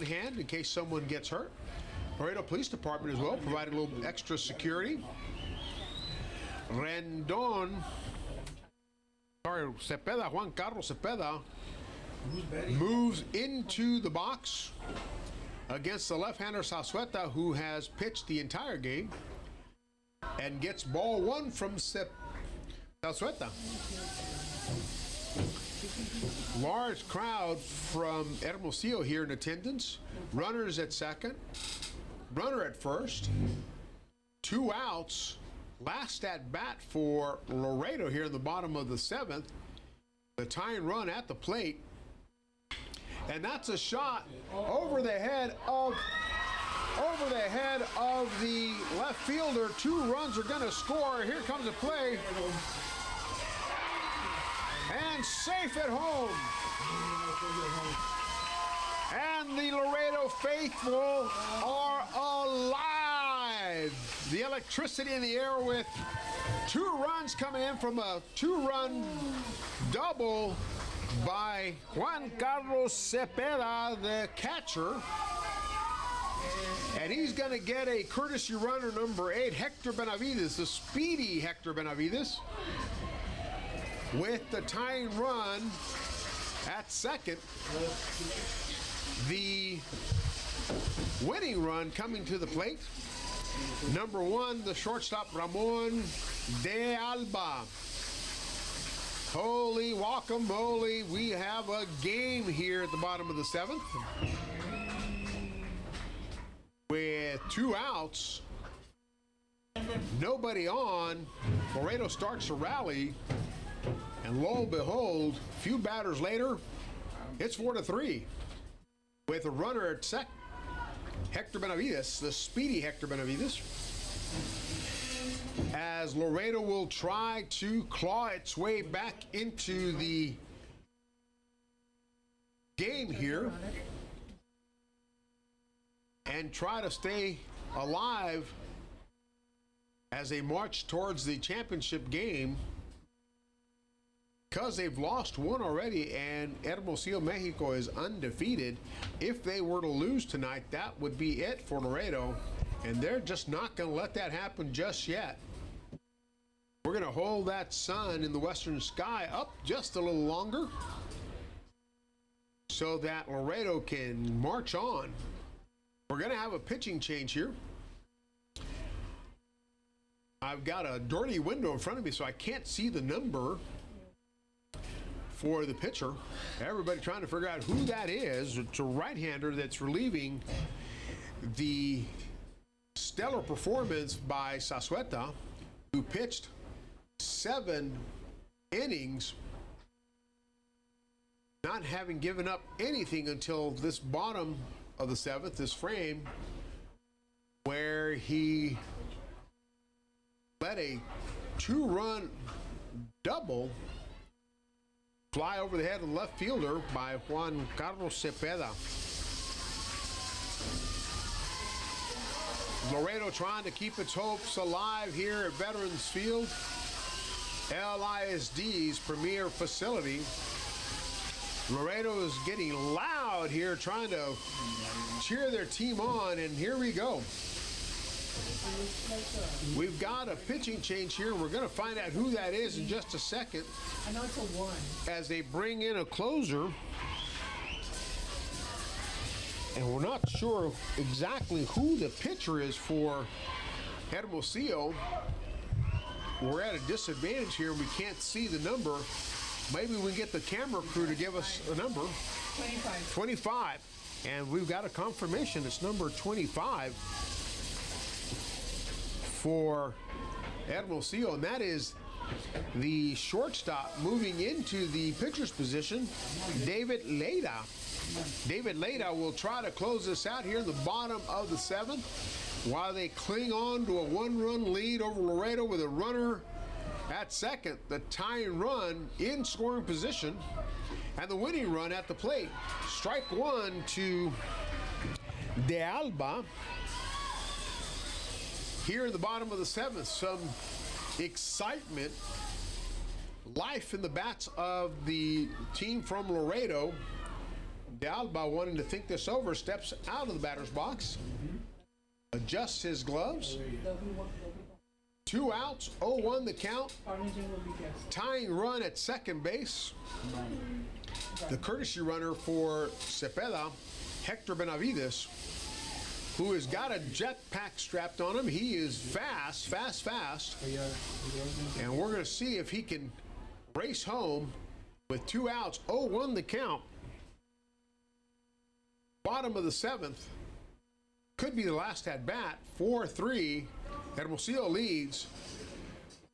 hand in case someone gets hurt. Laredo Police Department as well, providing a little extra security. Rendon Cepeda, Juan Carlos Cepeda, moves into the box against the left-hander Zazueta, who has pitched the entire game, and gets ball one from Zazueta. Large crowd from Hermosillo here in attendance. Runners at second, runner at first, 2 outs. Last at bat for Laredo here in the bottom of the 7th. The tying run at the plate. And that's a shot over the head of the left fielder. 2 runs are going to score. Here comes a play. And safe at home. And the Laredo faithful are alive. The electricity in the air with 2 runs coming in from a 2-run double by Juan Carlos Cepeda, the catcher. And he's going to get a courtesy runner, number 8, Hector Benavides, the speedy Hector Benavides, with the tying run at second. The winning run coming to the plate, number 1, the shortstop Ramon de Alba. Holy guacamole, we have a game here at the bottom of the 7th. With 2 outs, nobody on, Laredo starts to rally, and lo and behold, a few batters later, it's 4-3. With a runner at second, Hector Benavides, the speedy Hector Benavides, as Laredo will try to claw its way back into the game here and try to stay alive as they march towards the championship game, because they've lost 1 already and Hermosillo, Mexico is undefeated. If they were to lose tonight, that would be it for Laredo, and they're just not going to let that happen just yet. We're going to hold that sun in the western sky up just a little longer so that Laredo can march on. We're going to have a pitching change here. I've got a dirty window in front of me, so I can't see the number for the pitcher. Everybody trying to figure out who that is. It's a right-hander that's relieving the stellar performance by Zazueta, who pitched 7 innings, not having given up anything until this bottom of the 7th, this frame, where he let a 2-run double fly over the head of the left fielder by Juan Carlos Cepeda. Laredo trying to keep its hopes alive here at Veterans Field, LISD's premier facility. Laredo is getting loud here, trying to cheer their team on, and here we go. We've got a pitching change here. We're going to find out who that is in just a second. I know it's a 1. As they bring in a closer. And we're not sure exactly who the pitcher is for Hermosillo. We're at a disadvantage here. We can't see the number. Maybe we can get the camera crew to give us a number. 25. 25. And we've got a confirmation. It's number 25 for Hermosillo, and that is the shortstop moving into the pitcher's position, David Leda. David Leda will try to close this out here in the bottom of the 7th while they cling on to a 1-run lead over Laredo with a runner at second, the tying run in scoring position, and the winning run at the plate. Strike 1 to De Alba. Here in the bottom of the 7th, some excitement, life in the bats of the team from Laredo. De Alba, wanting to think this over, steps out of the batter's box, adjusts his gloves, 2 outs, 0-1 the count. Arlington will be guest. Tying run at second base. The courtesy runner for Cepeda, Hector Benavides, who has got a jetpack strapped on him. He is fast. And we're going to see if he can race home with 2 outs, 0-1 the count. Bottom of the 7th. Could be the last at bat. 4-3. Hermosillo leads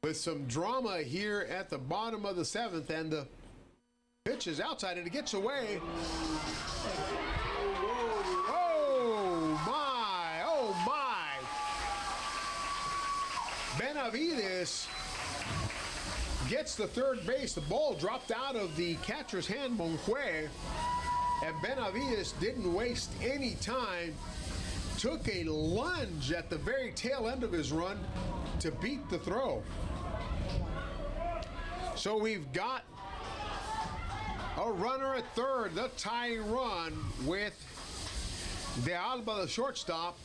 with some drama here at the bottom of the 7th, and the pitch is outside and it gets away. Oh my. Benavides gets the third base. The ball dropped out of the catcher's hand, Monque, and Benavides didn't waste any time. Took a lunge at the very tail end of his run to beat the throw. So we've got a runner at third, the tying run with De Alba, the shortstop.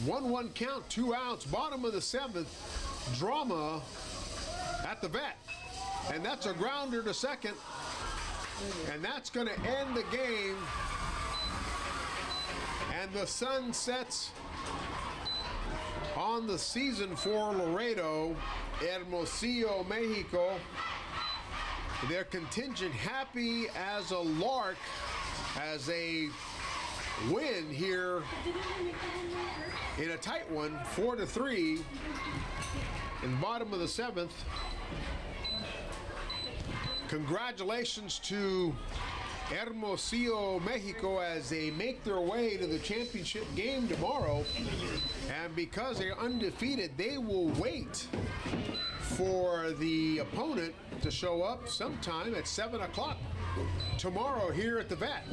1-1 count, 2 outs, bottom of the 7th. Drama at the vet. And that's a grounder to second. And that's going to end the game. And the sun sets on the season for Laredo, Hermosillo, Mexico. Their contingent happy as a lark as a win here in a tight one, 4-3, in bottom of the 7th. Congratulations to Hermosillo, Mexico, as they make their way to the championship game tomorrow. And because they're undefeated, they will wait for the opponent to show up sometime at 7 o'clock tomorrow here at the vet.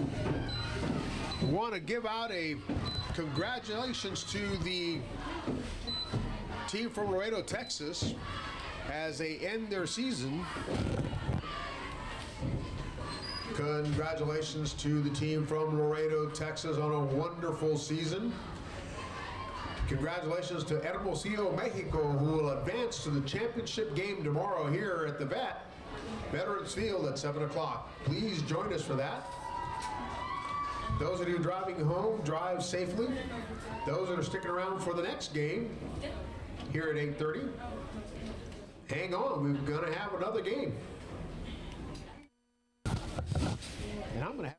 Want to give out a congratulations to the team from Laredo, Texas, as they end their season. Congratulations to the team from Laredo, Texas, on a wonderful season. Congratulations to Hermosillo, Mexico, who will advance to the championship game tomorrow here at the vet, Veterans Field, at 7 o'clock. Please join us for that. Those of you driving home, drive safely. Those that are sticking around for the next game here at 8:30, hang on, we're going to have another game. And I'm going to have...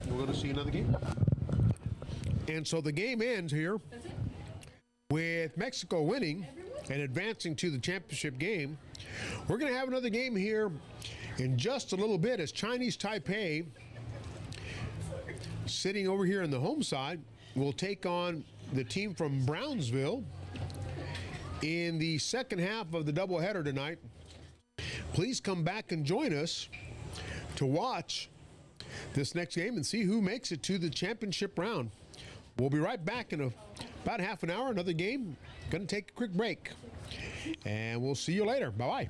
We're going to see another game. And so the game ends here with Mexico winning and advancing to the championship game. We're going to have another game here in just a little bit as Chinese Taipei, sitting over here on the home side, will take on the team from Brownsville in the second half of the doubleheader tonight. Please come back and join us to watch this next game and see who makes it to the championship round. We'll be right back in about half an hour, another game. Going to take a quick break. And we'll see you later. Bye-bye.